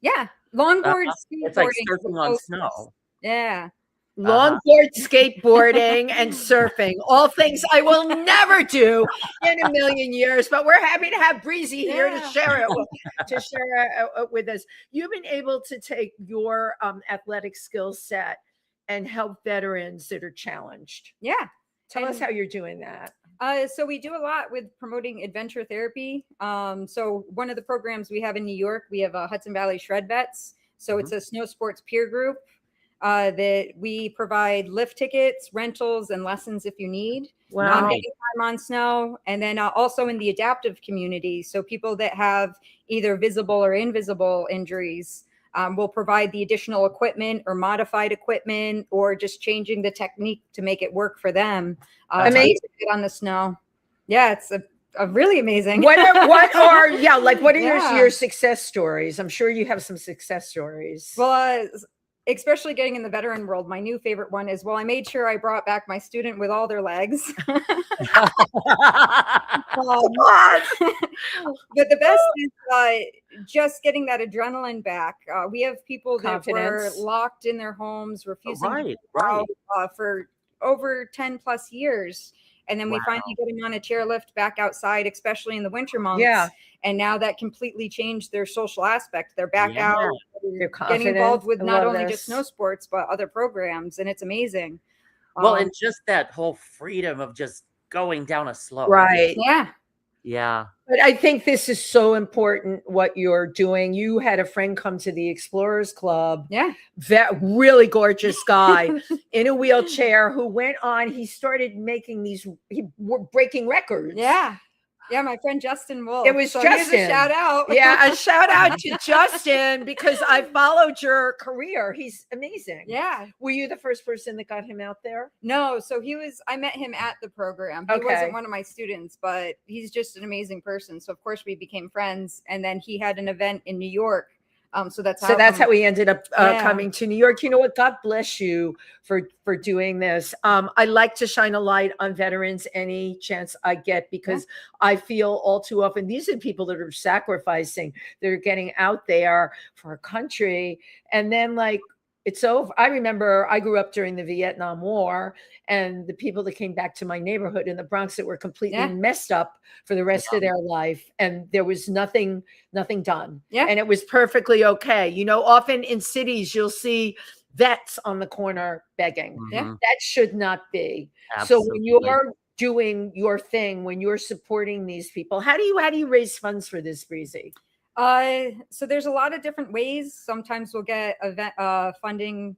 Yeah. Longboard skateboarding. It's like surfing on snow. Yeah. Longboard, skateboarding, and surfing. All things I will never do in a million years, but we're happy to have Breezy here to share it with us. You've been able to take your athletic skill set and help veterans that are challenged. Yeah. Tell us how you're doing that. So we do a lot with promoting adventure therapy. So one of the programs we have in New York, we have Hudson Valley Shred Vets. So it's a snow sports peer group that we provide lift tickets, rentals, and lessons if you need. Wow. Getting time on snow. And then also in the adaptive community. So people that have either visible or invisible injuries, we'll provide the additional equipment or modified equipment or just changing the technique to make it work for them. Amazing. To get on the snow. Yeah, it's a really amazing. What are your success stories? I'm sure you have some success stories. Well, especially getting in the veteran world, my new favorite one is, I made sure I brought back my student with all their legs. But the best is just getting that adrenaline back. We have people that were locked in their homes, refusing to go out, for over 10 plus years. And then we finally get them on a chairlift back outside, especially in the winter months. Yeah. And now that completely changed their social aspect. They're back out. They're getting involved with not only just snow sports, but other programs. And it's amazing. Well, and just that whole freedom of just going down a slope. Right. Yeah. Yeah. But I think this is so important what you're doing. You had a friend come to the Explorers Club. Yeah. That really gorgeous guy in a wheelchair who went on. He started making breaking records. Yeah. Yeah, my friend Justin Wolf. It was Justin. A shout out. Yeah, a shout out to Justin because I followed your career. He's amazing. Yeah. Were you the first person that got him out there? No, so I met him at the program. He wasn't one of my students, but he's just an amazing person. So of course we became friends. And then he had an event in New York. So that's how we ended up coming to New York. You know what? God bless you for doing this. I like to shine a light on veterans any chance I get because I feel all too often these are the people that are sacrificing. They're getting out there for a country, and then it's over. I remember I grew up during the Vietnam War, and the people that came back to my neighborhood in the Bronx that were completely messed up for the rest of their life. And there was nothing done. Yeah. And it was perfectly okay. You know, often in cities, you'll see vets on the corner begging. Yeah. That should not be. Absolutely. So when you're doing your thing, when you're supporting these people, how do you raise funds for this, Breezy? So there's a lot of different ways. Sometimes we'll get event funding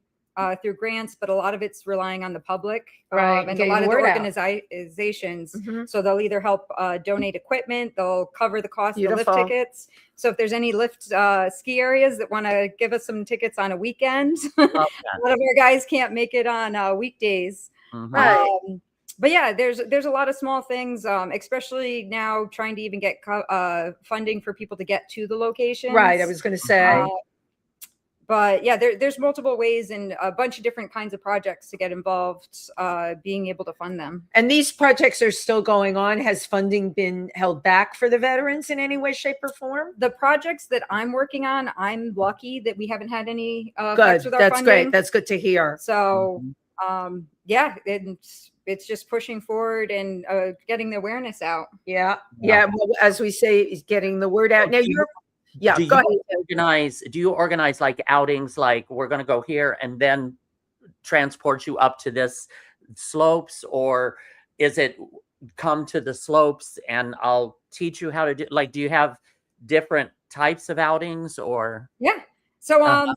through grants, but a lot of it's relying on the public, right? And a lot of the organizations. Mm-hmm. So they'll either help donate equipment, they'll cover the cost of the lift tickets. So if there's any lift ski areas that want to give us some tickets on a weekend, a lot of our guys can't make it on weekdays. Mm-hmm. But yeah, there's a lot of small things, especially now trying to even get funding for people to get to the location. Right. I was going to say. But yeah, there's multiple ways and a bunch of different kinds of projects to get involved, being able to fund them. And these projects are still going on. Has funding been held back for the veterans in any way, shape, or form? The projects that I'm working on, I'm lucky that we haven't had any good. With our That's funding. Great. That's good to hear. So yeah, it's just pushing forward and getting the awareness out. Yeah. Well, as we say, is getting the word out. Now do you organize like outings, like we're going to go here and then transport you up to this slopes, or is it come to the slopes and I'll teach you how to do, do you have different types of outings or? Yeah. So,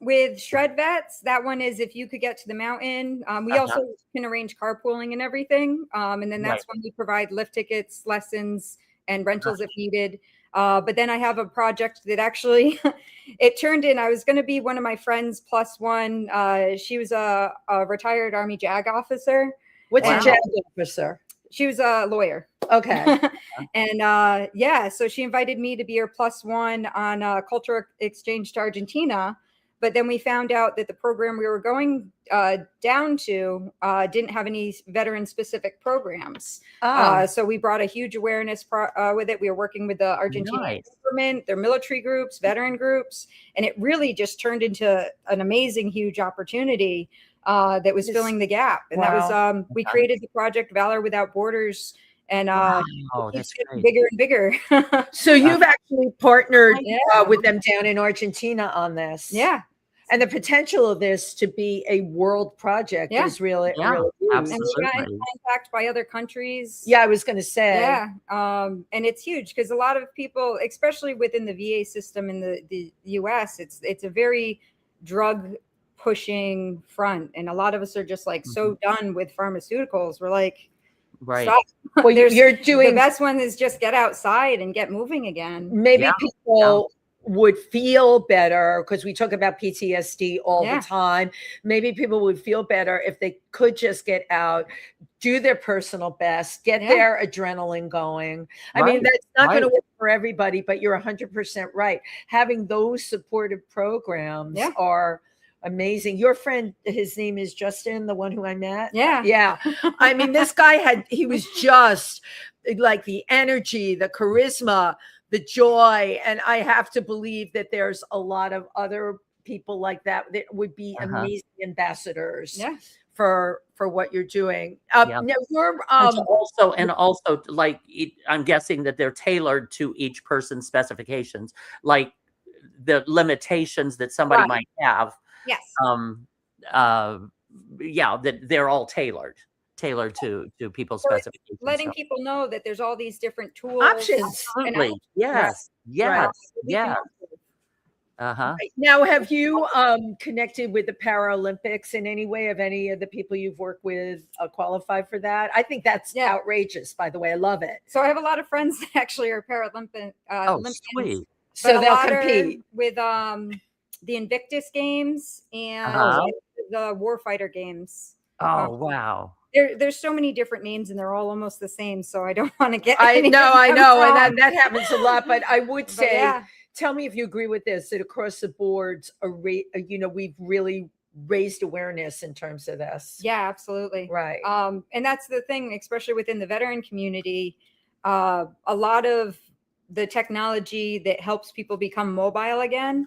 with Shred Vets, that one is if you could get to the mountain. We also can arrange carpooling and everything. And then that's when we provide lift tickets, lessons, and rentals if needed. But then I have a project that actually, it turned in, I was going to be one of my friends plus one. She was a retired Army JAG officer. What's a JAG officer? She was a lawyer. Okay. And yeah, so she invited me to be her +1 on a cultural exchange to Argentina. But then we found out that the program we were going down to didn't have any veteran-specific programs. So we brought a huge awareness with it. We were working with the Argentinian government, their military groups, veteran groups, and it really just turned into an amazing, huge opportunity that was filling the gap. And that was, we created the project Valor Without Borders, and it's getting bigger and bigger. So you've actually partnered with them down in Argentina on this. Yeah. And the potential of this to be a world project is really, really huge. And we got in contact by other countries. Yeah, I was going to say. Yeah. And it's huge because a lot of people, especially within the VA system in the US, it's a very drug pushing front. And a lot of us are just like so done with pharmaceuticals. We're like, stop. Well, you're doing the best one is just get outside and get moving again. Maybe people would feel better because we talk about PTSD all the time. Maybe people would feel better if they could just get out, do their personal best, get their adrenaline going. I mean, that's not going to work for everybody, but you're 100% right. Having those supportive programs are amazing. Your friend, his name is Justin, the one who I met. Yeah. I mean, this guy he was just like the energy, the charisma, the joy. And I have to believe that there's a lot of other people like that would be amazing ambassadors for what you're doing. Now you're also like, I'm guessing that they're tailored to each person's specifications, like the limitations that somebody might have. Yes. That they're all tailored to people's specifications. Letting people know that there's all these different tools, options. Absolutely. Yes. Now, have you connected with the Paralympics in any way? Have any of the people you've worked with qualified for that? I think that's outrageous, by the way. I love it. So I have a lot of friends that actually are Paralympic. Sweet. So they'll compete with the Invictus Games and the Warfighter Games. Oh, wow. There's so many different names and they're all almost the same. So I don't want to get. I know. And that happens a lot. But I would say, tell me if you agree with this, that across the boards, we've really raised awareness in terms of this. Yeah, absolutely. Right. And that's the thing, especially within the veteran community, a lot of the technology that helps people become mobile again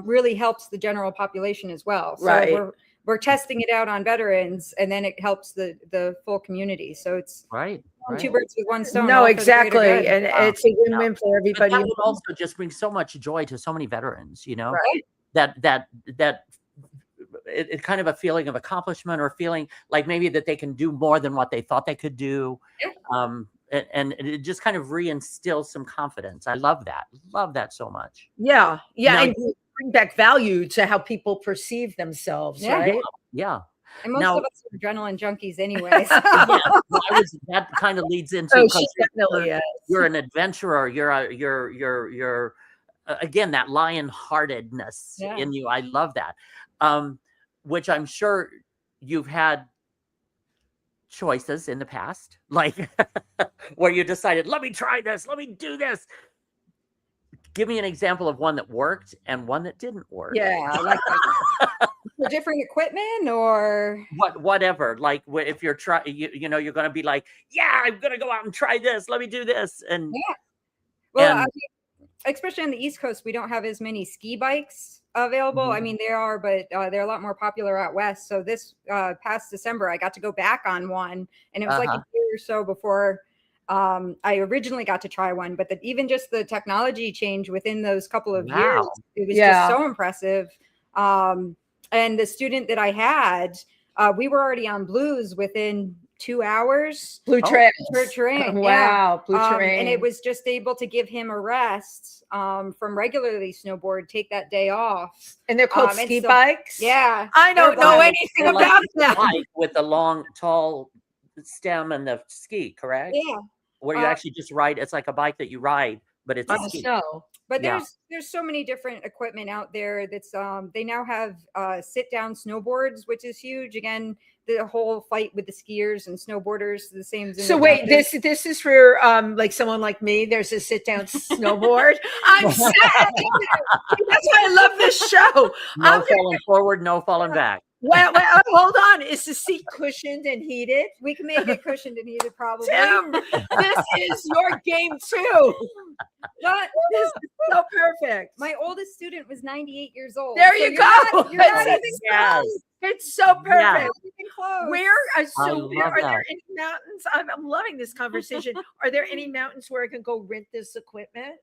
really helps the general population as well. So we're testing it out on veterans, and then it helps the full community. So it's two birds with one stone. No, exactly, and it's a win-win for everybody. But that would also just bring so much joy to so many veterans. That it's kind of a feeling of accomplishment, or feeling like maybe that they can do more than what they thought they could do. And it just kind of reinstills some confidence. I love that so much. Yeah. And bring back value to how people perceive themselves, right? Yeah. And most of us are adrenaline junkies anyways. That kind of leads into you're an adventurer. You're again, that lion-heartedness in you. I love that. Which I'm sure you've had choices in the past, like where you decided, let me try this, let me do this. Give me an example of one that worked and one that didn't work. Yeah, I like that. For different equipment or whatever. Like if you're you're going to be like, I'm going to go out and try this. Let me do this. And especially on the East Coast, we don't have as many ski bikes available. I mean, there are, but they're a lot more popular out west. So this past December, I got to go back on one, and it was like a year or so before I originally got to try one. But even just the technology change within those couple of years, it was just so impressive. And the student that I had, we were already on blues within 2 hours. Blue terrain. Wow. Blue terrain. And it was just able to give him a rest from regularly snowboard, take that day off. And they're called ski bikes? Yeah. I don't know anything about that. Bike with the long, tall stem and the ski, correct? Yeah. Where you actually just ride. It's like a bike that you ride, but it's on snow. But there's so many different equipment out there that's they now have sit down snowboards, which is huge. Again, the whole fight with the skiers and snowboarders, the same. So wait, this is for like someone like me. There's a sit down snowboard. I'm sad. That's why I love this show. No falling forward, no falling back. Well, hold on. Is the seat cushioned and heated? We can make it cushioned and heated, probably. Tim, this is your game too. But this is so perfect. My oldest student was 98 years old. There you go. You're not even yes. close. It's so perfect. Yeah. Where are that. there any mountains? I'm loving this conversation. Are there any mountains where I can go rent this equipment?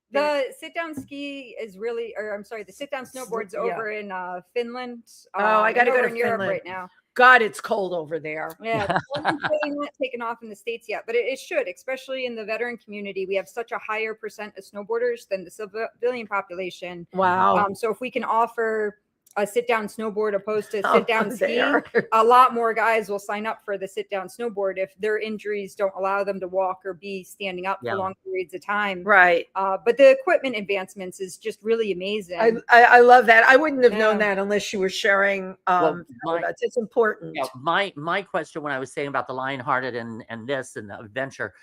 The sit-down ski is really, or I'm sorry, the sit-down snowboard's over in Finland. I got to go to Europe Finland right now. God, it's cold over there. Yeah, it's really not taken off in the States yet, but it should, especially in the veteran community. We have such a higher percent of snowboarders than the civilian population. Wow. So if we can offer a sit-down snowboard opposed to sit-down ski, a lot more guys will sign up for the sit-down snowboard if their injuries don't allow them to walk or be standing up for long periods of time. Right. But the equipment advancements is just really amazing. I love that. I wouldn't have known that unless you were sharing. It's important. Yeah, my question when I was saying about the Lionhearted and this and the adventure,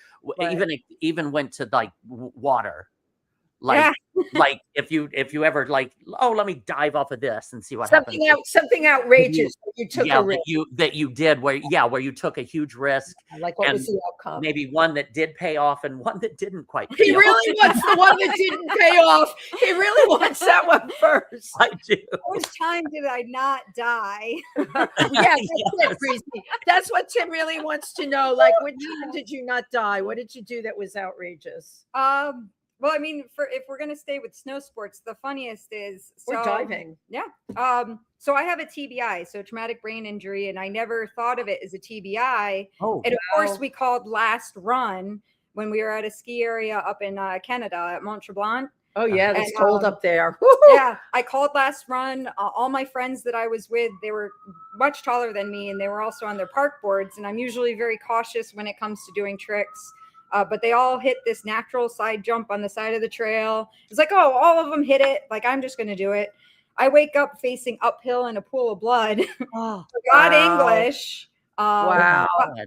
even went to like water. Like if you ever like, let me dive off of this and see what happens. Something outrageous. You took a risk. that you did where you took a huge risk. Like what was the outcome? Maybe one that did pay off and one that didn't quite pay off. He really wants the one that didn't pay off. He really wants that one first. I do. Which time did I not die? That's it, Breezy. That's what Tim really wants to know. Like, which time did you not die? What did you do that was outrageous? Well, I mean, if we're going to stay with snow sports, the funniest is diving. Yeah. So I have a TBI, so traumatic brain injury, and I never thought of it as a TBI. And of course, we called last run when we were at a ski area up in Canada at Mont Tremblant. Oh yeah, it's cold up there. Yeah, I called last run. All my friends that I was with, they were much taller than me, and they were also on their park boards. And I'm usually very cautious when it comes to doing tricks. But they all hit this natural side jump on the side of the trail. It's like, all of them hit it. Like, I'm just going to do it. I wake up facing uphill in a pool of blood. Forgot English. Wow.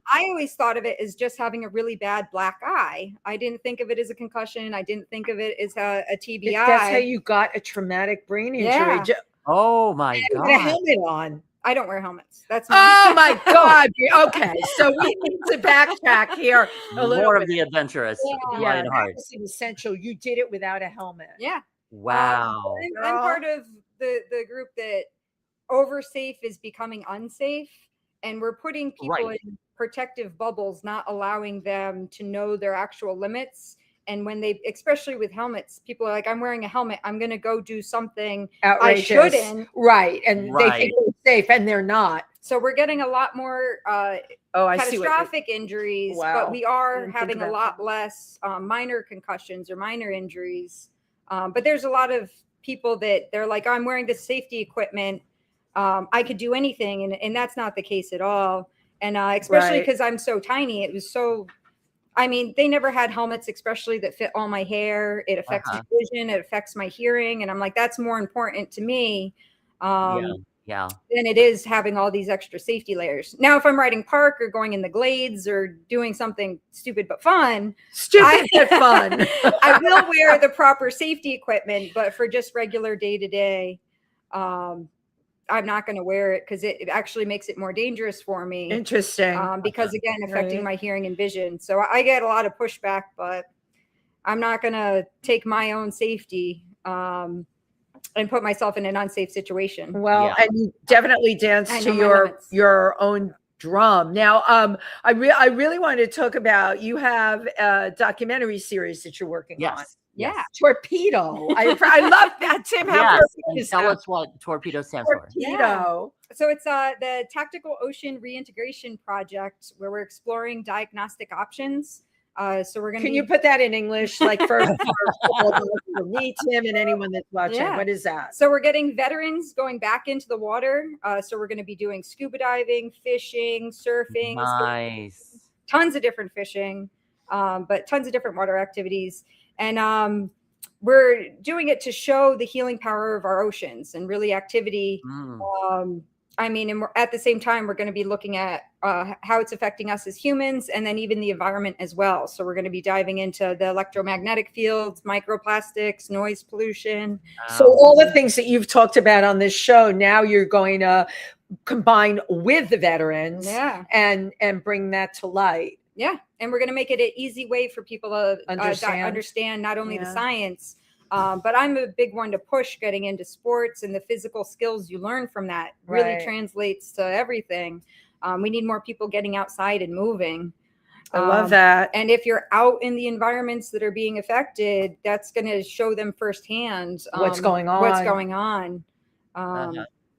I always thought of it as just having a really bad black eye. I didn't think of it as a concussion. I didn't think of it as a TBI. That's how you got a traumatic brain injury. Yeah. Oh, my God. With a helmet on. I don't wear helmets. That's my God. Okay, so we need to backtrack here a little more bit. of the adventurous. Yeah, that's essential. You did it without a helmet. Yeah. Wow. I'm part of the group that oversafe is becoming unsafe, and we're putting people in protective bubbles, not allowing them to know their actual limits. And when they, especially with helmets, people are like, I'm wearing a helmet, I'm going to go do something outrageous. I shouldn't. Right. And they think they're safe and they're not. So we're getting a lot more catastrophic injuries, but we are having a lot less minor concussions or minor injuries. But there's a lot of people that they're like, I'm wearing this safety equipment. I could do anything. And that's not the case at all. And especially because I'm so tiny, it was so... I mean, they never had helmets, especially that fit all my hair. It affects my vision. It affects my hearing. And I'm like, that's more important to me than it is having all these extra safety layers. Now, if I'm riding park or going in the glades or doing something stupid but fun. I will wear the proper safety equipment, but for just regular day-to-day, I'm not going to wear it because it actually makes it more dangerous for me. Interesting. Because again, affecting my hearing and vision. So I get a lot of pushback, but I'm not going to take my own safety and put myself in an unsafe situation. Well, and you definitely dance to your own drum. Now, I really wanted to talk about, you have a documentary series that you're working on. Yeah. Torpedo. I love that, Tim. Tell us what Torpedo stands for. Torpedo. So it's the Tactical Ocean Reintegration Project, where we're exploring diagnostic options. So we're going to. Can you put that in English, like for me, Tim, and anyone that's watching? Yeah. What is that? So we're getting veterans going back into the water. So we're going to be doing scuba diving, fishing, surfing. Nice. Tons of different fishing, but tons of different water activities. And we're doing it to show the healing power of our oceans, and really activity I mean, and at the same time, we're going to be looking at how it's affecting us as humans, and then even the environment as well. So we're going to be diving into the electromagnetic fields, microplastics, noise pollution. So all the things that you've talked about on this show, now you're going to combine with the veterans, and bring that to light. Yeah, and we're going to make it an easy way for people to understand not only the science, but I'm a big one to push getting into sports, and the physical skills you learn from that really translates to everything. We need more people getting outside and moving. I love that. And if you're out in the environments that are being affected, that's going to show them firsthand what's going on.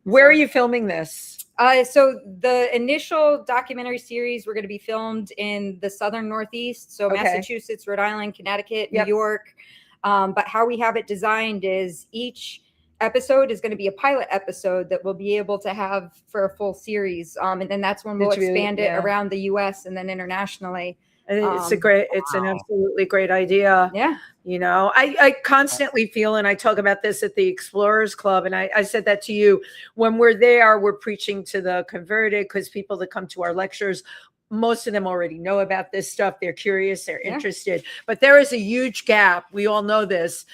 Where are you filming this? So the initial documentary series, we're going to be filmed in the southern Northeast. So Massachusetts, Rhode Island, Connecticut, New York. But how we have it designed is each episode is going to be a pilot episode that we'll be able to have for a full series. And then that's when we'll expand it around the US and then internationally. It's it's an absolutely great idea. Yeah. You know, I constantly feel, and I talk about this at the Explorers Club, and I said that to you, when we're there, we're preaching to the converted, because people that come to our lectures, most of them already know about this stuff. They're curious, they're interested, but there is a huge gap. We all know this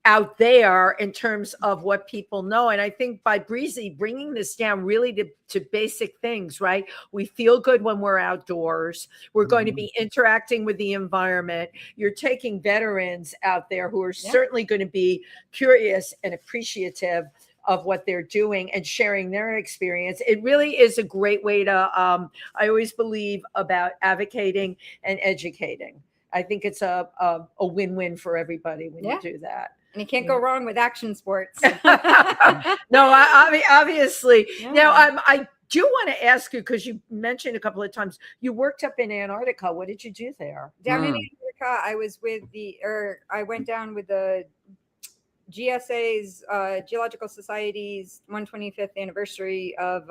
out there in terms of what people know. And I think by Breezy bringing this down really to basic things, right? We feel good when we're outdoors. We're going to be interacting with the environment. You're taking veterans out there who are certainly going to be curious and appreciative of what they're doing and sharing their experience. It really is a great way to, I always believe about advocating and educating. I think it's a win-win for everybody when you do that. And you can't go wrong with action sports. No, obviously. Yeah. Now, I do want to ask you, because you mentioned a couple of times, you worked up in Antarctica. What did you do there? Down in Antarctica, I was I went down with the GSA's, Geological Society's 125th anniversary of,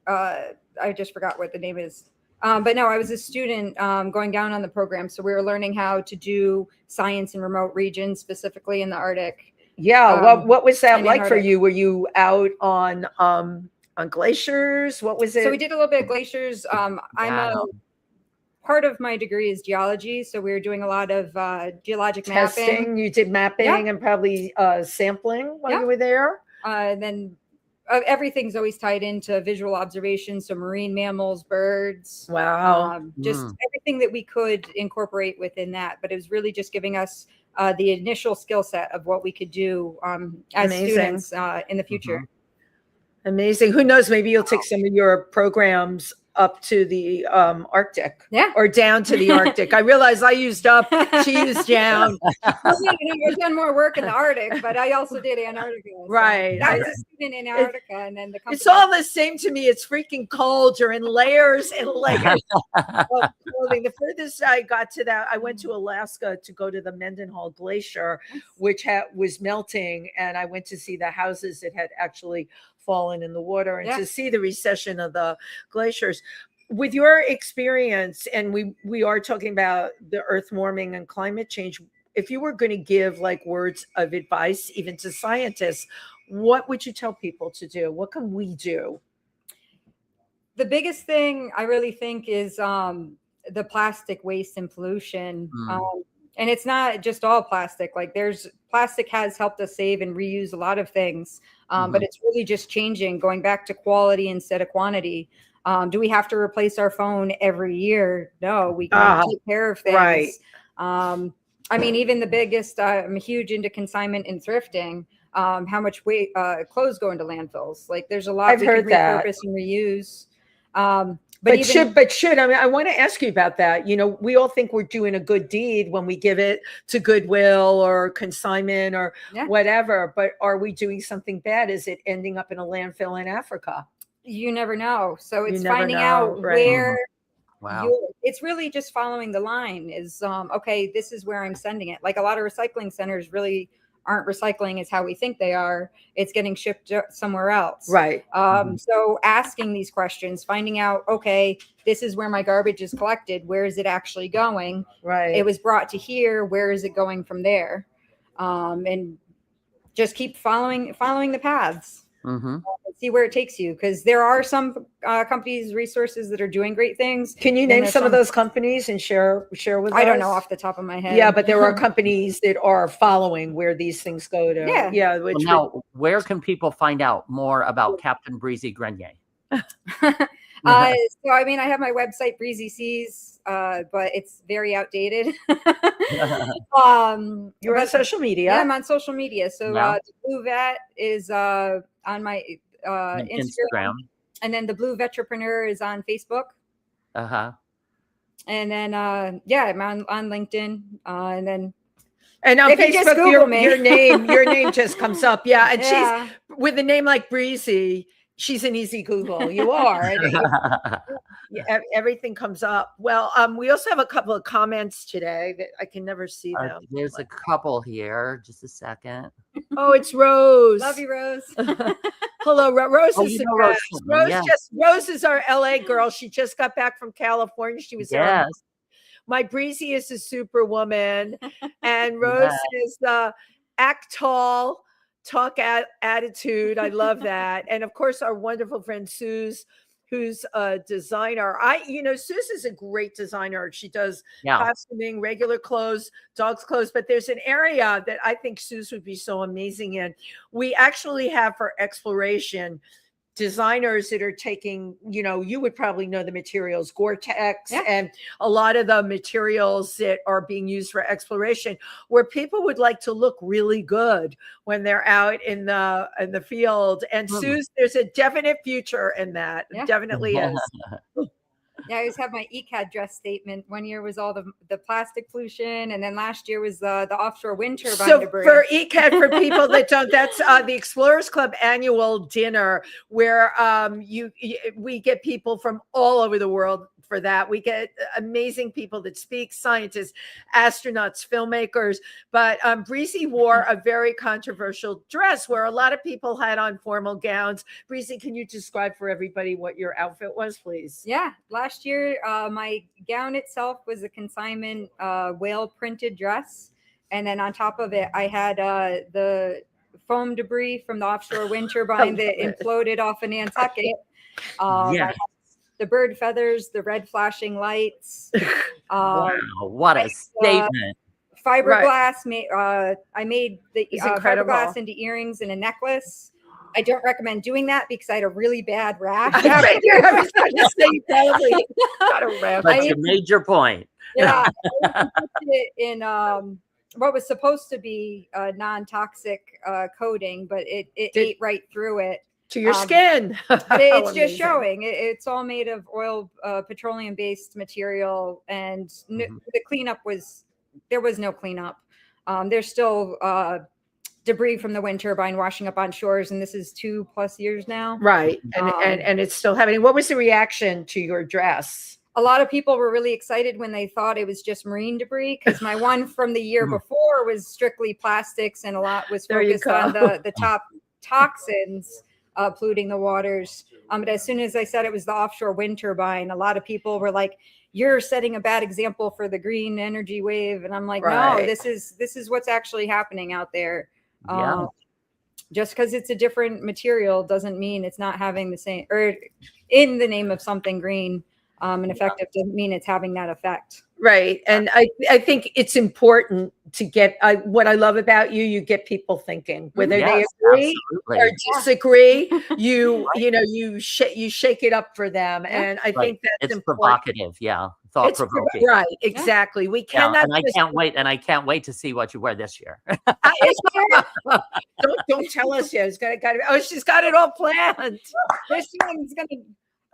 I just forgot what the name is. But no, I was a student going down on the program. So we were learning how to do science in remote regions, specifically in the Arctic. Yeah. What was that like for you? Were you out on glaciers? What was it? So we did a little bit of glaciers. Part of my degree is geology. So we were doing a lot of geologic testing. Mapping. You did mapping and probably sampling while you were there. Then everything's always tied into visual observation. So marine mammals, birds. Wow. Just everything that we could incorporate within that. But it was really just giving us the initial skill set of what we could do as students in the future. Amazing. Who knows? Maybe you'll take some of your programs up to the Arctic, or down to the Arctic. I realize I used up, she used down. I've done more work in the Arctic, but I also did Antarctica. So right. I was a student in Antarctica, and then the company. It's all the same to me. It's freaking cold. You're in layers and layers of clothing. The furthest I got to that, I went to Alaska to go to the Mendenhall Glacier, which was melting, and I went to see the houses that had actually fallen in the water, and to see the recession of the glaciers. With your experience, and we are talking about the earth warming and climate change, if you were going to give like words of advice even to scientists, what would you tell people to do? What can we do? The biggest thing I really think is the plastic waste and pollution. And it's not just all plastic. Like plastic has helped us save and reuse a lot of things. But it's really just changing, going back to quality instead of quantity. Do we have to replace our phone every year? No, we can take care of things. Right. I mean, even the biggest, I'm huge into consignment and thrifting. How much weight clothes go into landfills? Like there's a lot I've heard that. Repurpose and reuse. But should I mean, I want to ask you about that. You know, we all think we're doing a good deed when we give it to Goodwill or consignment or whatever. But are we doing something bad? Is it ending up in a landfill in Africa? You never know. So it's finding out where. Wow. It's really just following the line. Is okay, this is where I'm sending it. Like a lot of recycling centers really aren't recycling as how we think they are. It's getting shipped somewhere else. Right. So asking these questions, finding out, okay, this is where my garbage is collected. Where is it actually going? Right. It was brought to here. Where is it going from there? And just keep following the paths. see where it takes you, because there are some companies, resources that are doing great things. Can you name some of those companies and share with us? I don't know off the top of my head. Yeah, but there are companies that are following where these things go to. Yeah. Well, now, where can people find out more about Captain Breezy Grenier? So I mean, I have my website, Breezy Seas, but it's very outdated. You're on social media. Yeah, I'm on social media. So the Blue Vet is on my Instagram, and then the Blue Vetrepreneur is on Facebook. And then I'm on LinkedIn, and then. And on Facebook, your name just comes up. Yeah, and she's with a name like Breezy. She's an easy Google. You are. Everything comes up. Well, we also have a couple of comments today that I can never see them. There's a couple here. Just a second. Oh, it's Rose. Love you, Rose. Hello, Rose. Is Rose. Rose is our LA girl. She just got back from California. She was there. My Breezy is a superwoman, and Rose is act tall. Talk attitude. I love that. And of course, our wonderful friend Suze, who's a designer. Suze is a great designer. She does costuming, regular clothes, dogs' clothes, but there's an area that I think Suze would be so amazing in. We actually have for exploration designers that are taking, you would probably know the materials, Gore-Tex, and a lot of the materials that are being used for exploration, where people would like to look really good when they're out in the field. And Suze, there's a definite future in that. It definitely is. Yeah, I always have my ECAD dress statement. One year was all the plastic pollution, and then last year was the offshore wind turbine debris. For ECAD, for people that don't, that's the Explorers Club annual dinner, where we get people from all over the world for that. We get amazing people that speak, scientists, astronauts, filmmakers. But Breezy wore a very controversial dress where a lot of people had on formal gowns. Breezy, can you describe for everybody what your outfit was, please? Yeah, last year my gown itself was a consignment whale printed dress, and then on top of it I had the foam debris from the offshore wind turbine that imploded off of Nantucket. The bird feathers, the red flashing lights. Wow, what a statement. Fiberglass. I made the fiberglass into earrings and a necklace. I don't recommend doing that because I had a really bad rash. I was going to say probably got a rash. But you made your point. Yeah. I put it in what was supposed to be a non-toxic coating, but it ate right through it. To your skin. It's just showing. It's all made of oil, petroleum-based material, and the cleanup there was no cleanup. There's still debris from the wind turbine washing up on shores, and this is 2+ years now. Right, and it's still happening. What was the reaction to your dress? A lot of people were really excited when they thought it was just marine debris, because my one from the year before was strictly plastics, and a lot was focused on the top toxins polluting the waters. But as soon as I said it was the offshore wind turbine, a lot of people were like, "You're setting a bad example for the green energy wave." And I'm like, no, this is what's actually happening out there. Just because it's a different material doesn't mean it's not having the same, or in the name of something green and effective doesn't mean it's having that effect. Right. And I think it's important to get what I love about you get people thinking, whether they agree or disagree. You shake it up for them. And I think that's important. Provocative. Yeah. Thought provoking. Right. Exactly. We cannot. And I can't wait to see what you wear this year. Don't tell us yet. She's got it all planned. This one's going to.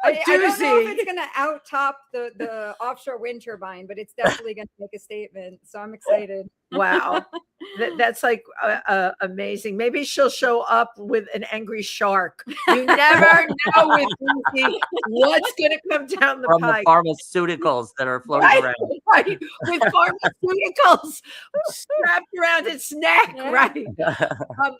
I don't know if it's going to out-top the offshore wind turbine, but it's definitely going to make a statement. So I'm excited. Wow. That's like amazing. Maybe she'll show up with an angry shark. You never know with Breezy what's going to come down the pipe. The pharmaceuticals that are floating around. Right. With pharmaceuticals strapped around its neck. Yeah. Right.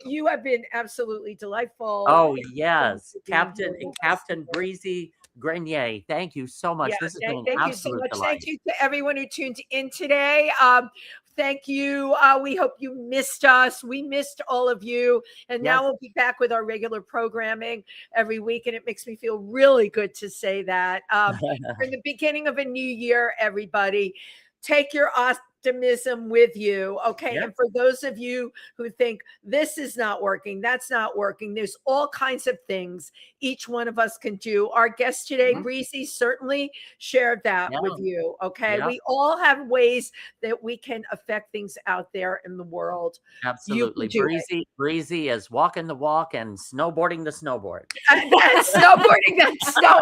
You have been absolutely delightful. Oh, yes. Captain Breezy Grenier, thank you so much. This has been an absolute delight. Thank you to everyone who tuned in today. Thank you. We hope you missed us. We missed all of you. And now we'll be back with our regular programming every week. And it makes me feel really good to say that. For the beginning of a new year, everybody, take your optimism with you. Okay. Yep. And for those of you who think this is not working, that's not working, there's all kinds of things each one of us can do. Our guest today, Breezy, certainly shared that with you. Okay. We all have ways that we can affect things out there in the world. Absolutely. Breezy is walking the walk and snowboarding the snowboard. And snowboarding that snow.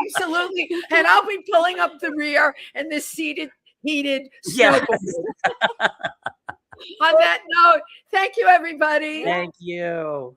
Absolutely. And I'll be pulling up the rear and this heated snowboard. On that note, thank you, everybody. Thank you.